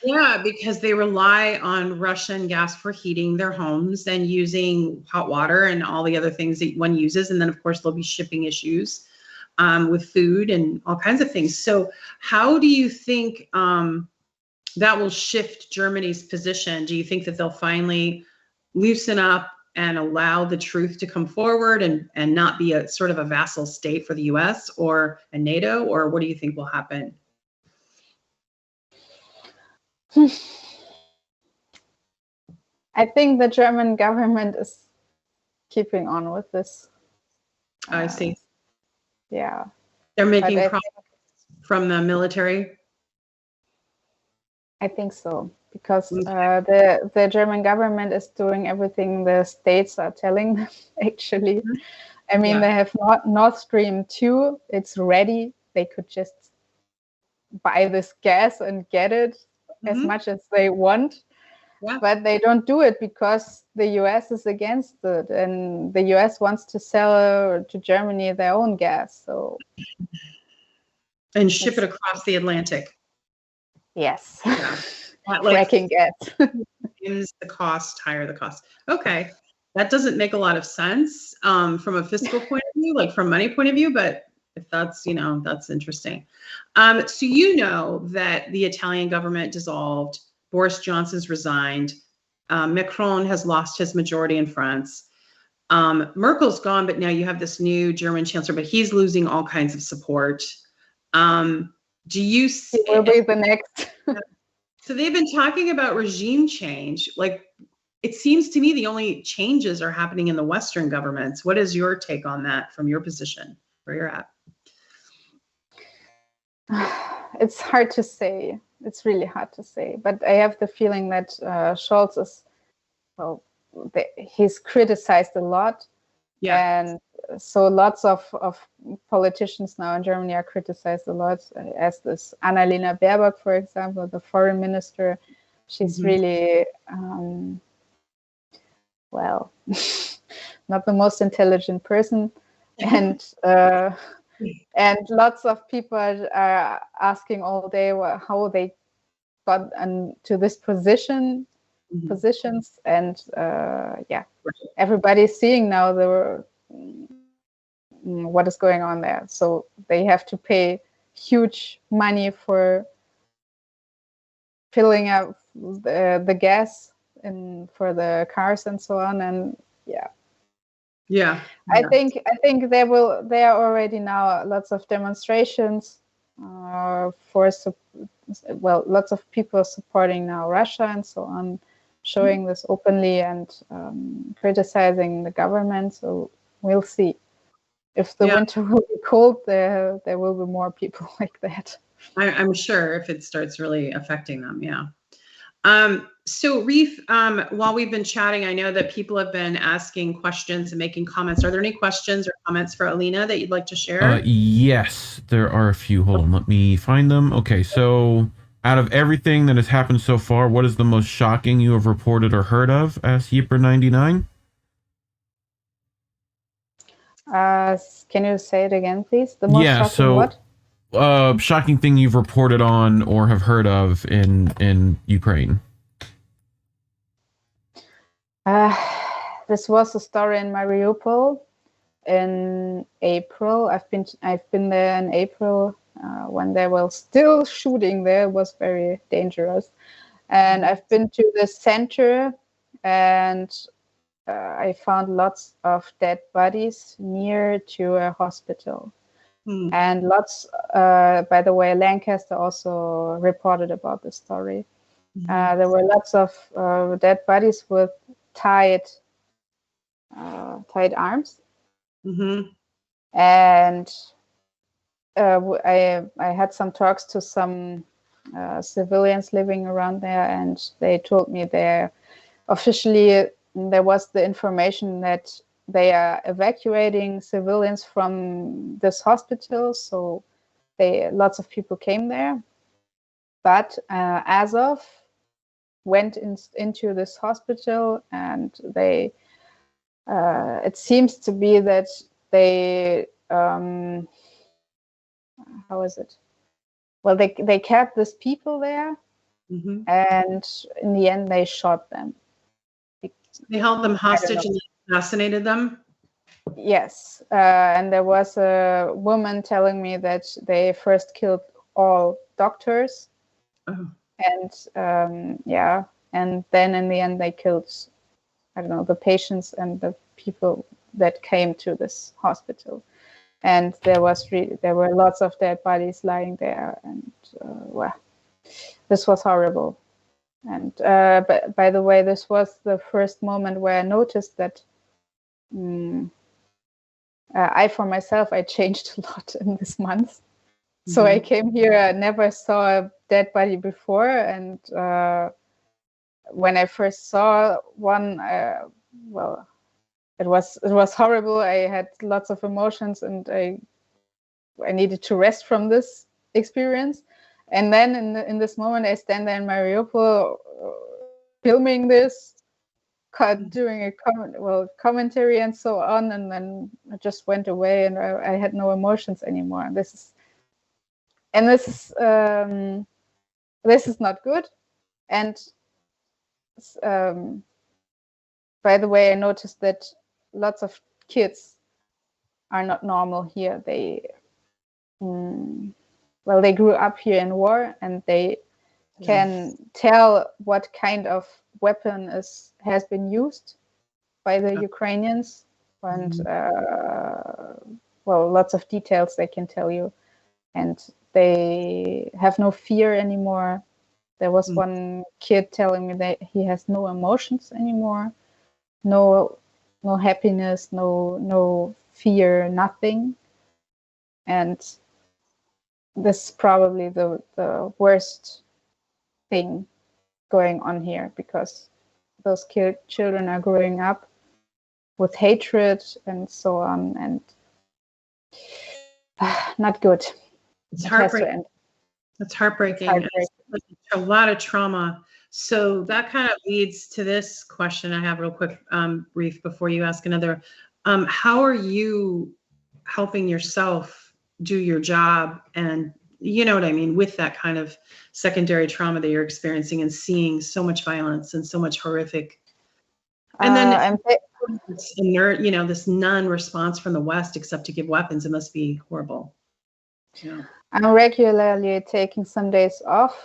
Yeah, because they rely on Russian gas for heating their homes and using hot water and all the other things that one uses. And then, of course, there'll be shipping issues with food and all kinds of things. So how do you think that will shift Germany's position? Do you think that they'll finally loosen up and allow the truth to come forward and not be a sort of a vassal state for the US or a NATO? Or what do you think will happen? I think the German government is keeping on with this. I see. Yeah. They're making progress from the military? I think so, because the German government is doing everything the states are telling them, actually. I mean, they have Nord Stream 2. It's ready. They could just buy this gas and get it as much as they want. But they don't do it because the US is against it, and the US wants to sell to Germany their own gas. So and ship it across the Atlantic. Yes. Like, fracking gas. higher the cost. Okay. That doesn't make a lot of sense from a fiscal point of view, like from money point of view, but if that's, that's interesting. So that the Italian government dissolved, Boris Johnson's resigned, Macron has lost his majority in France. Merkel's gone, but now you have this new German chancellor, but he's losing all kinds of support. Do you see? He will be the next. So they've been talking about regime change. Like, it seems to me the only changes are happening in the Western governments. What is your take on that from your position, where you're at? It's hard to say. It's really hard to say. But I have the feeling that Scholz is, he's criticized a lot. Yeah. And so lots of politicians now in Germany are criticized a lot, as this Annalena Baerbock, for example, the foreign minister. She's really, not the most intelligent person. And lots of people are asking all day how they got to this positions. And everybody's seeing now what is going on there. So they have to pay huge money for filling up the gas for the cars and so on. And I think there are already now lots of demonstrations lots of people supporting now Russia and so on, showing this openly and criticizing the government. So we'll see. If the winter will be cold, there will be more people like that. I'm sure, if it starts really affecting them. So Reef, while we've been chatting, I know that people have been asking questions and making comments. Are there any questions or comments for Alina that you'd like to share? Yes, there are a few. Hold on, let me find them. Okay, so Out of everything that has happened so far, what is the most shocking you have reported or heard of? Asked Yipper99. Can you say it again, please? The most shocking what? Shocking thing you've reported on or have heard of in Ukraine. This was a story in Mariupol in April. I've been there in April when they were still shooting there. It was very dangerous. And I've been to the center, and I found lots of dead bodies near to a hospital. And lots, by the way, Lancaster also reported about the story. There were lots of dead bodies with tied arms. And I had some talks to some civilians living around there, and they told me officially there was the information that they are evacuating civilians from this hospital, so lots of people came there. But Azov went into this hospital, and they it seems to be that they how is it? Well, they kept these people there, and in the end they shot them. They held them hostage and assassinated them? Yes. And there was a woman telling me that they first killed all doctors. And and then in the end they killed, I don't know, the patients and the people that came to this hospital. And there were lots of dead bodies lying there, and this was horrible. And but by the way, this was the first moment where I noticed that for myself, I changed a lot in this month. So I came here, I never saw a dead body before, and when I first saw one, it was horrible. I had lots of emotions, and I needed to rest from this experience. And then in this moment, I stand there in Mariupol, filming this, doing a commentary and so on, and then I just went away, and I had no emotions anymore. This is not good. And by the way, I noticed that lots of kids are not normal here. They grew up here in war, and they can tell what kind of weapon has been used by the Ukrainians, and lots of details they can tell you, and they have no fear anymore. There was one kid telling me that he has no emotions anymore, no happiness, no fear, nothing. And this is probably the worst thing going on here, because those children are growing up with hatred and so on, and not good. It's heartbreaking. It's heartbreaking. A lot of trauma. So that kind of leads to this question I have real quick, brief, before you ask another. How are you helping yourself do your job, and you know what I mean, with that kind of secondary trauma that you're experiencing and seeing so much violence and so much horrific, and then this non-response from the West except to give weapons? It must be horrible. Yeah. I'm regularly taking some days off,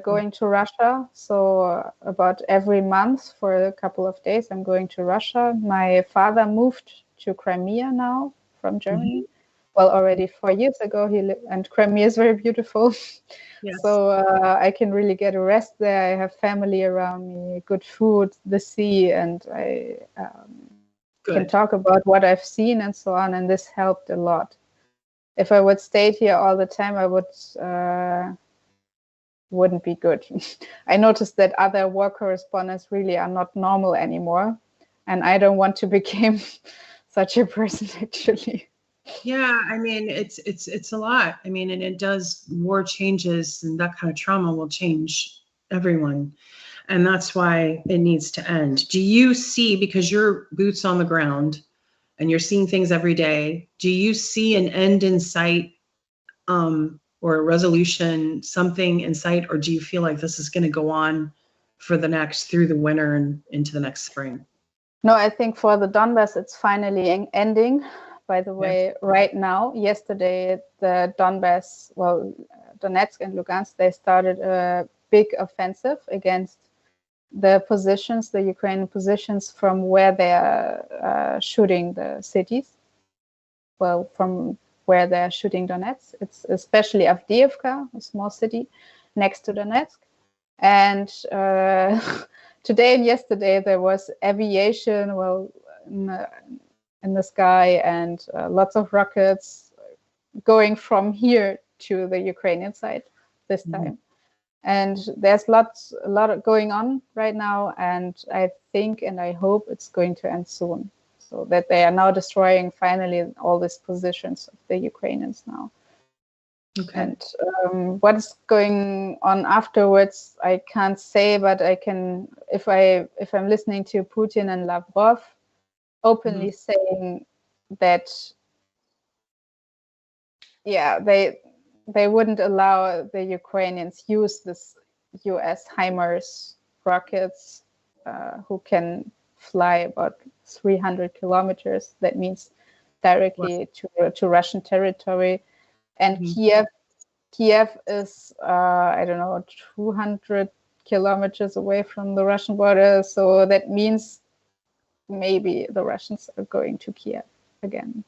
going to Russia. So about every month for a couple of days, I'm going to Russia. My father moved to Crimea now from Germany. Well, already 4 years ago, and Crimea is very beautiful. Yes. So I can really get a rest there. I have family around me, good food, the sea, and I can talk about what I've seen and so on. And this helped a lot. If I would stay here all the time, I wouldn't be good. I noticed that other war correspondents really are not normal anymore, and I don't want to become such a person, actually. Yeah, I mean, it's a lot. I mean, and it does, war changes, and that kind of trauma will change everyone. And that's why it needs to end. Do you see, because you're boots on the ground and you're seeing things every day, do you see an end in sight, or a resolution, something in sight, or do you feel like this is going to go on for the next, through the winter and into the next spring? No, I think for the Donbass, it's finally ending. By the way, right now, yesterday, the Donbass, well, Donetsk and Lugansk, they started a big offensive against the positions, the Ukrainian positions from where they are shooting the cities. Well, from where they're shooting Donetsk. It's especially Avdiivka, a small city next to Donetsk. And today and yesterday there was aviation, well, in the sky, and lots of rockets going from here to the Ukrainian side this time. And there's a lot going on right now, and I think and I hope it's going to end soon, so that they are now destroying finally all these positions of the Ukrainians now. Okay. And what is going on afterwards, I can't say, but I can, if I'm listening to Putin and Lavrov openly saying that, yeah, they wouldn't allow the Ukrainians use this US HIMARS rockets, who can fly about 300 kilometers. That means directly to Russian territory. And Kiev is, I don't know, 200 kilometers away from the Russian border. So that means maybe the Russians are going to Kiev again.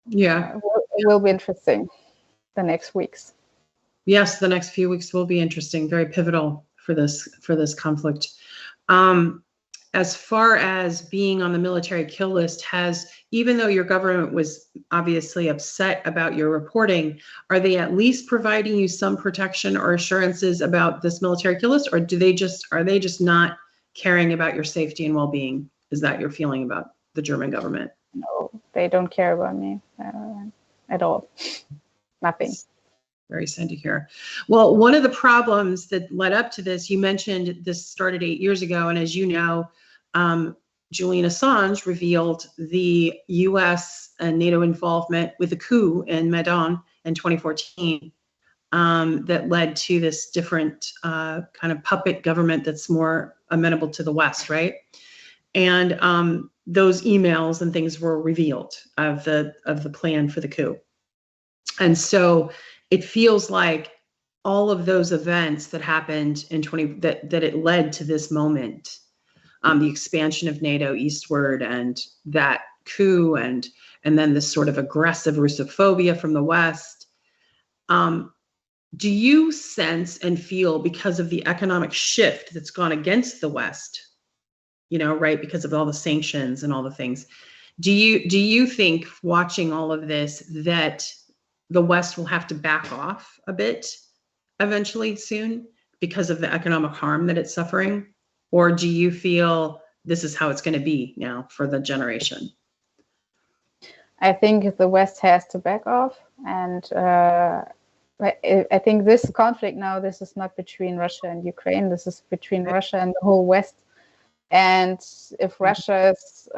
Yeah, it will be interesting the next weeks. Yes, the next few weeks will be interesting, very pivotal for this conflict. As far as being on the military kill list, even though your government was obviously upset about your reporting, are they at least providing you some protection or assurances about this military kill list, or are they just not caring about your safety and well-being? Is that your feeling about the German government? No, they don't care about me at all. Nothing. Very sad to hear. Well, one of the problems that led up to this, you mentioned this started 8 years ago, and as you know, Julian Assange revealed the U.S. and NATO involvement with the coup in Maidan in 2014, that led to this different kind of puppet government that's more amenable to the West, right? And those emails and things were revealed of the plan for the coup. And so it feels like all of those events that happened in that it led to this moment, the expansion of NATO eastward and that coup, and then this sort of aggressive Russophobia from the West. Do you sense and feel, because of the economic shift that's gone against the West, right, because of all the sanctions and all the things, do you think, watching all of this, that the West will have to back off a bit eventually soon because of the economic harm that it's suffering? Or do you feel this is how it's going to be now for the generation? I think the West has to back off. And I think this conflict now, this is not between Russia and Ukraine. This is between Russia and the whole West. And if Russia is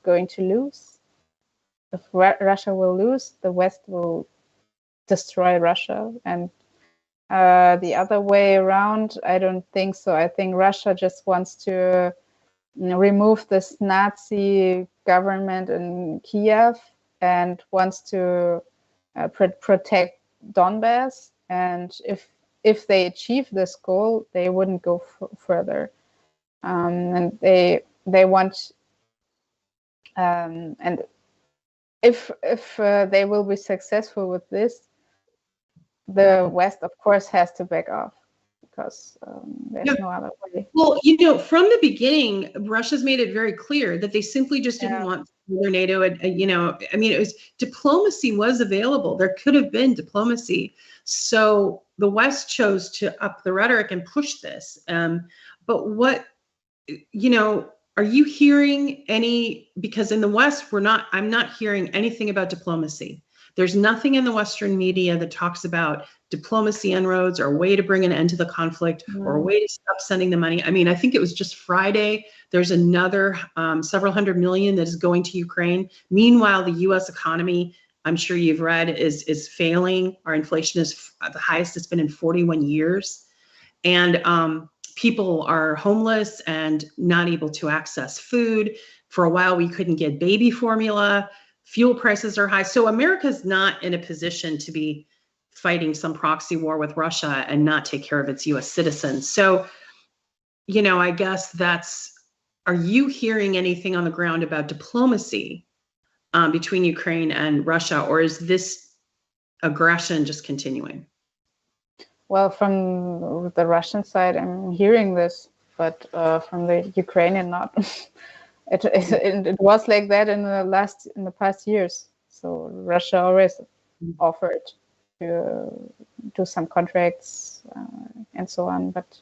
going to lose, if Russia will lose, the West will destroy Russia. And the other way around, I don't think so. I think Russia just wants to remove this Nazi government in Kiev and wants to protect Donbass. And if they achieve this goal, they wouldn't go further. And they want, and if they will be successful with this, the West, of course, has to back off, because there's no other way. Well, from the beginning, Russia's made it very clear that they simply just didn't want their NATO. It was, diplomacy was available. There could have been diplomacy. So the West chose to up the rhetoric and push this. But what, are you hearing any, because in the West, I'm not hearing anything about diplomacy. There's nothing in the Western media that talks about diplomacy inroads or a way to bring an end to the conflict or a way to stop sending the money. I mean, I think it was just Friday, there's another several hundred million that is going to Ukraine. Meanwhile, the US economy, I'm sure you've read, is failing. Our inflation is the highest it's been in 41 years. And people are homeless and not able to access food. For a while, we couldn't get baby formula. Fuel prices are high. So America's not in a position to be fighting some proxy war with Russia and not take care of its US citizens. So, I guess are you hearing anything on the ground about diplomacy between Ukraine and Russia, or is this aggression just continuing? Well, from the Russian side, I'm hearing this, but from the Ukrainian, not. It was like that in the past years. So Russia always offered to do some contracts and so on, but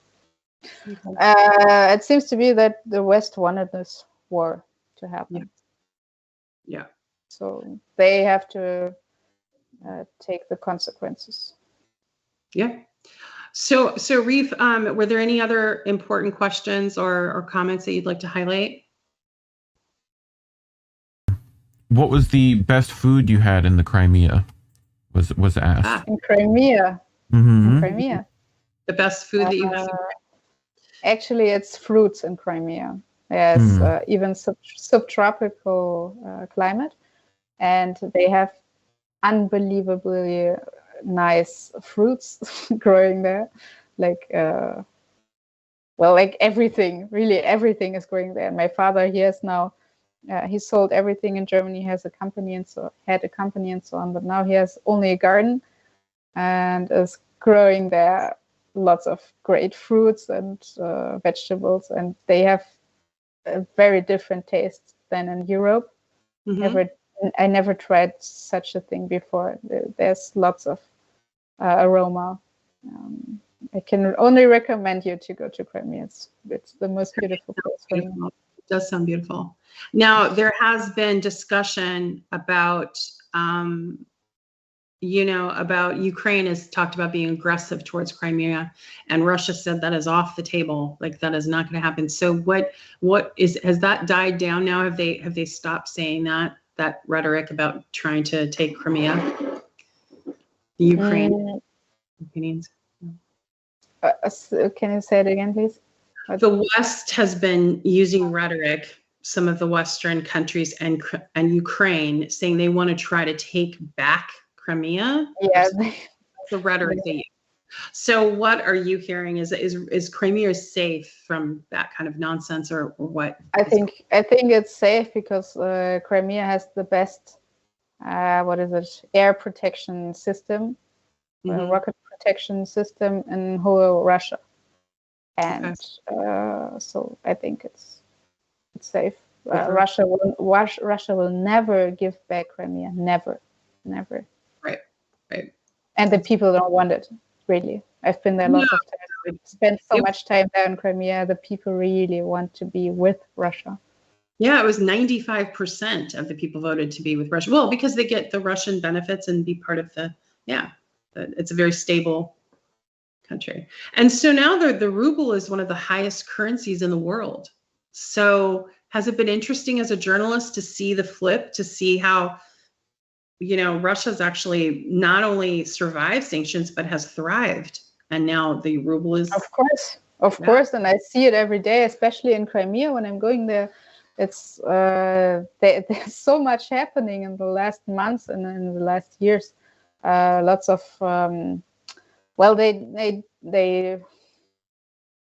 it seems to be that the West wanted this war to happen. Yeah. So they have to take the consequences. Yeah. So Reef, were there any other important questions or comments that you'd like to highlight? What was the best food you had in the Crimea? Was asked. In Crimea. Mm-hmm. In Crimea. The best food that you had? Actually, it's fruits in Crimea. There's even subtropical climate, and they have unbelievably nice fruits growing there. Like everything, really everything is growing there. My father, he has now, he sold everything in Germany. He has a company and so on, but now he has only a garden and is growing there lots of great fruits and vegetables, and they have a very different taste than in Europe. I never tried such a thing before. There's lots of aroma. I can only recommend you to go to Crimea. It's the most beautiful place for me. It does sound beautiful. Now, there has been discussion about, about Ukraine has talked about being aggressive towards Crimea, and Russia said that is off the table. Like, that is not going to happen. So has that died down now? Have they stopped saying that rhetoric about trying to take Crimea? The Ukraine opinions. Can you say it again, please? The West has been using rhetoric, some of the Western countries and Ukraine, saying they want to try to take back Crimea. Yeah, the rhetoric they use. So, what are you hearing? Is Crimea safe from that kind of nonsense, or what? I think it's safe because Crimea has the best air protection system, rocket protection system in whole Russia, and so I think it's safe. Russia will never give back Crimea, never. Right. And the people don't want it, really. I've been there lots of times. I've spent so much time there in Crimea. The people really want to be with Russia. Yeah, it was 95% of the people voted to be with Russia. Well, because they get the Russian benefits and be part of it's a very stable country. And so now the ruble is one of the highest currencies in the world. So has it been interesting as a journalist to see the flip, to see how, Russia's actually not only survived sanctions, but has thrived. And now the ruble is... Of course. And I see it every day, especially in Crimea when I'm going there. It's there's so much happening in the last months and in the last years. Lots of they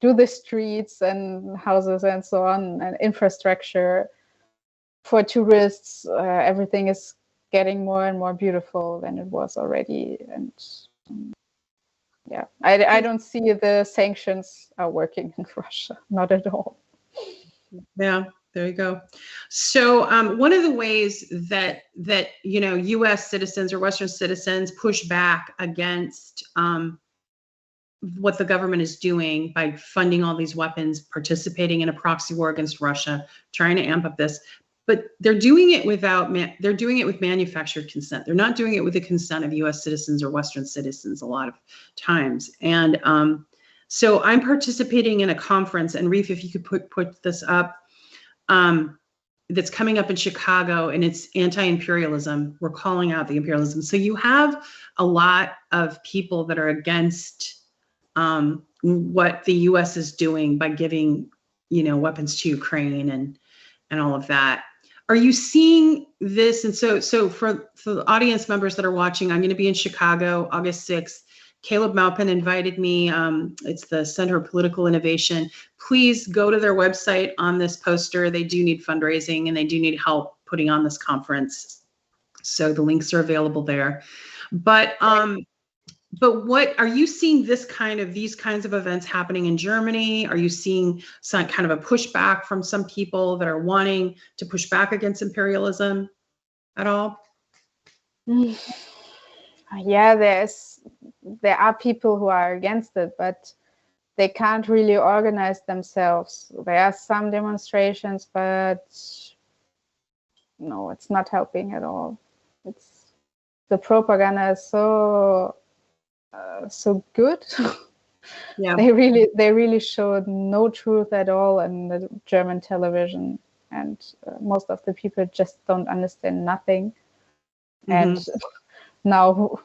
do the streets and houses and so on, and infrastructure for tourists. Everything is getting more and more beautiful than it was already, and I don't see the sanctions are working in Russia, not at all. Yeah. There you go. So one of the ways that U.S. citizens or Western citizens push back against what the government is doing by funding all these weapons, participating in a proxy war against Russia, trying to amp up this. But they're doing it they're doing it with manufactured consent. They're not doing it with the consent of U.S. citizens or Western citizens a lot of times. And so I'm participating in a conference, and Reef, if you could put this up, that's coming up in Chicago, and it's anti-imperialism. We're calling out the imperialism. So you have a lot of people that are against what the U.S. is doing by giving, weapons to Ukraine and all of that. Are you seeing this? And so for the audience members that are watching, I'm going to be in Chicago, August 6th. Caleb Maupin invited me. It's the Center of Political Innovation. Please go to their website on this poster. They do need fundraising and they do need help putting on this conference. So the links are available there. But what are you seeing these kinds of events happening in Germany? Are you seeing some kind of a pushback from some people that are wanting to push back against imperialism at all? Yeah, there are people who are against it, but they can't really organize themselves. There are some demonstrations, but no, it's not helping at all. The propaganda is so good. Yeah. They really showed no truth at all in the German television, and most of the people just don't understand nothing. And now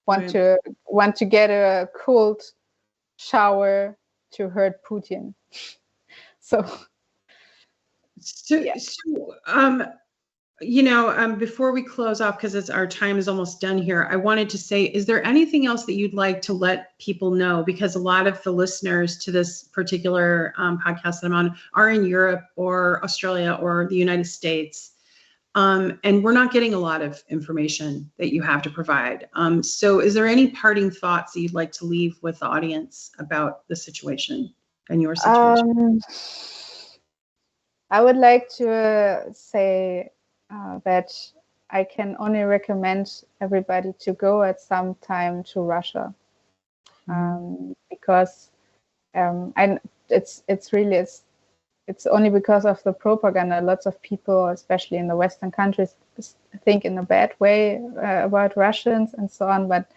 want to get a cold shower to hurt Putin. Before we close off, because our time is almost done here, I wanted to say, is there anything else that you'd like to let people know? Because a lot of the listeners to this particular podcast that I'm on are in Europe or Australia or the United States. And we're not getting a lot of information that you have to provide. So is there any parting thoughts that you'd like to leave with the audience about the situation and your situation? I would like to say that I can only recommend everybody to go at some time to Russia, because it's only because of the propaganda. Lots of people, especially in the Western countries, think in a bad way about Russians and so on. But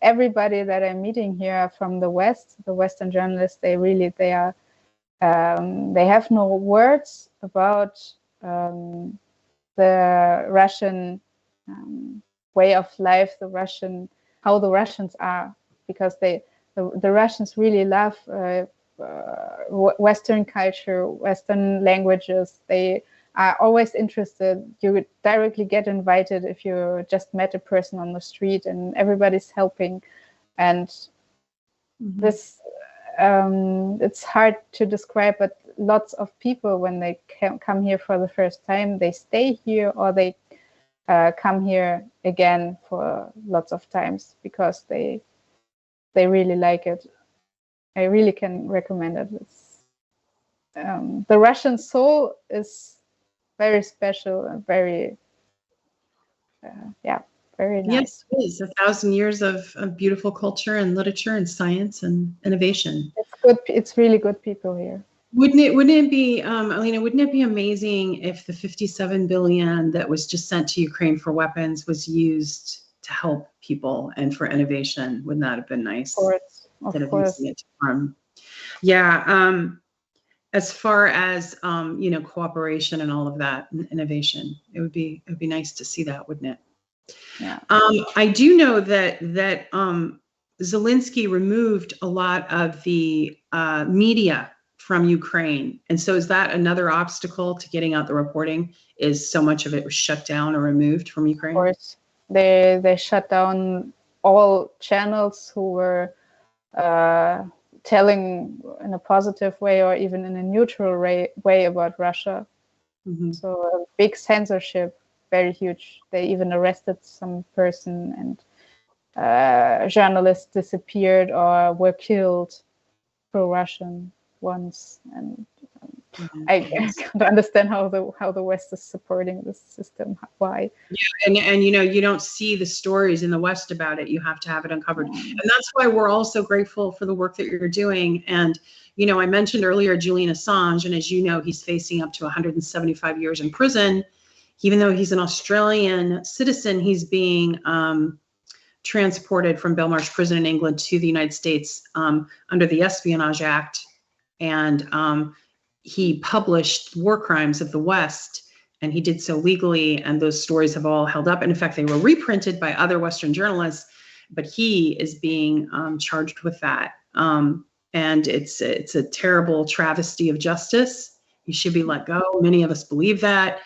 everybody that I'm meeting here from the West, the Western journalists, they have no words about the Russian way of life, how the Russians are, because the Russians really love Western culture, Western languages. They are always interested. You would directly get invited if you just met a person on the street, and everybody's helping. And this, it's hard to describe, but lots of people, when they come here for the first time, they stay here or they come here again for lots of times because they really like it. I really can recommend it. The Russian soul is very special and very nice. Yes, it is 1,000 years of beautiful culture and literature and science and innovation. It's good. It's really good people here. Wouldn't it be, Alina, wouldn't it be amazing if the 57 billion that was just sent to Ukraine for weapons was used to help people and for innovation? Wouldn't that have been nice? Of course. Using it to harm. Yeah. As far as cooperation and all of that, and innovation, it would be nice to see that, wouldn't it? Yeah. I do know that Zelensky removed a lot of the media from Ukraine, and so is that another obstacle to getting out the reporting? Is so much of it was shut down or removed from Ukraine? Of course, they shut down all channels who were telling in a positive way or even in a neutral way about Russia. So a big censorship, very huge. They even arrested some person, and journalists disappeared or were killed pro-Russian ones. And I can't understand how the West is supporting this system. Why? Yeah, and you don't see the stories in the West about it. You have to have it uncovered, and that's why we're all so grateful for the work that you're doing. And I mentioned earlier Julian Assange, and as you know, he's facing up to 175 years in prison. Even though he's an Australian citizen, he's being transported from Belmarsh Prison in England to the United States under the Espionage Act, and he published war crimes of the West, and he did so legally, and those stories have all held up. And in fact, they were reprinted by other Western journalists, but he is being charged with that. And it's a terrible travesty of justice. He should be let go. Many of us believe that.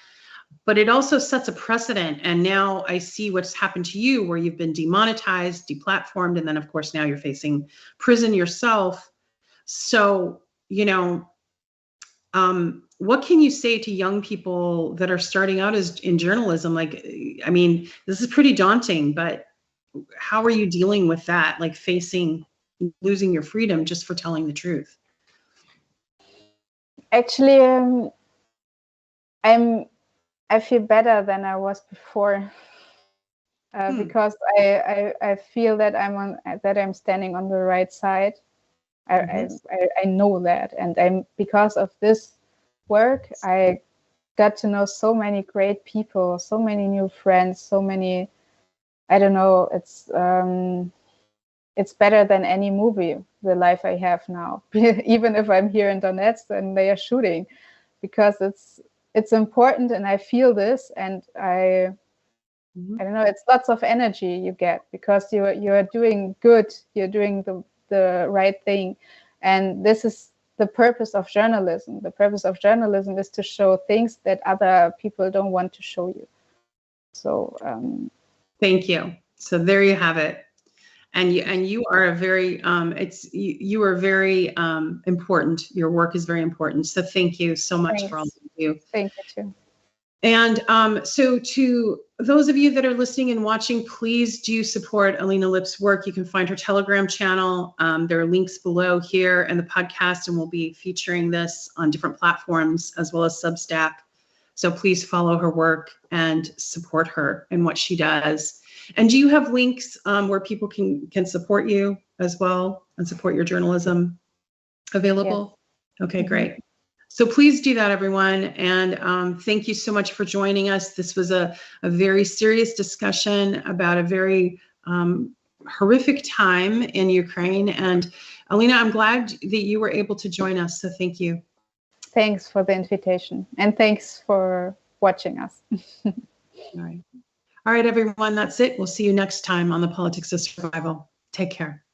But it also sets a precedent. And now I see what's happened to you, where you've been demonetized, deplatformed, and then, of course, now you're facing prison yourself. So, what can you say to young people that are starting out in journalism? Like, I mean, this is pretty daunting, but how are you dealing with that? Like losing your freedom just for telling the truth? Actually, I feel better than I was before, because I feel that I'm standing on the right side. I know that, and because of this work, I got to know so many great people, so many new friends, so many. I don't know. It's better than any movie, the life I have now. Even if I'm here in Donetsk and they are shooting, because it's important, and I feel this, and I don't know. It's lots of energy you get because you're doing good. You're doing the right thing, and this is the purpose of journalism. The purpose of journalism is to show things that other people don't want to show you. So thank you. So there you have it. And you are a very you are very important. Your work is very important. So thank you so much for all of you. Thank you too. And so to those of you that are listening and watching, please do support Alina Lipp's work. You can find her Telegram channel. There are links below here in the podcast, and we'll be featuring this on different platforms as well as Substack. So please follow her work and support her in what she does. And do you have links where people can support you as well and support your journalism available? Yeah. Okay, great. So please do that, everyone. And thank you so much for joining us. This was a very serious discussion about a very horrific time in Ukraine. And Alina, I'm glad that you were able to join us. So thank you. Thanks for the invitation. And thanks for watching us. All right. All right, everyone, that's it. We'll see you next time on the Politics of Survival. Take care.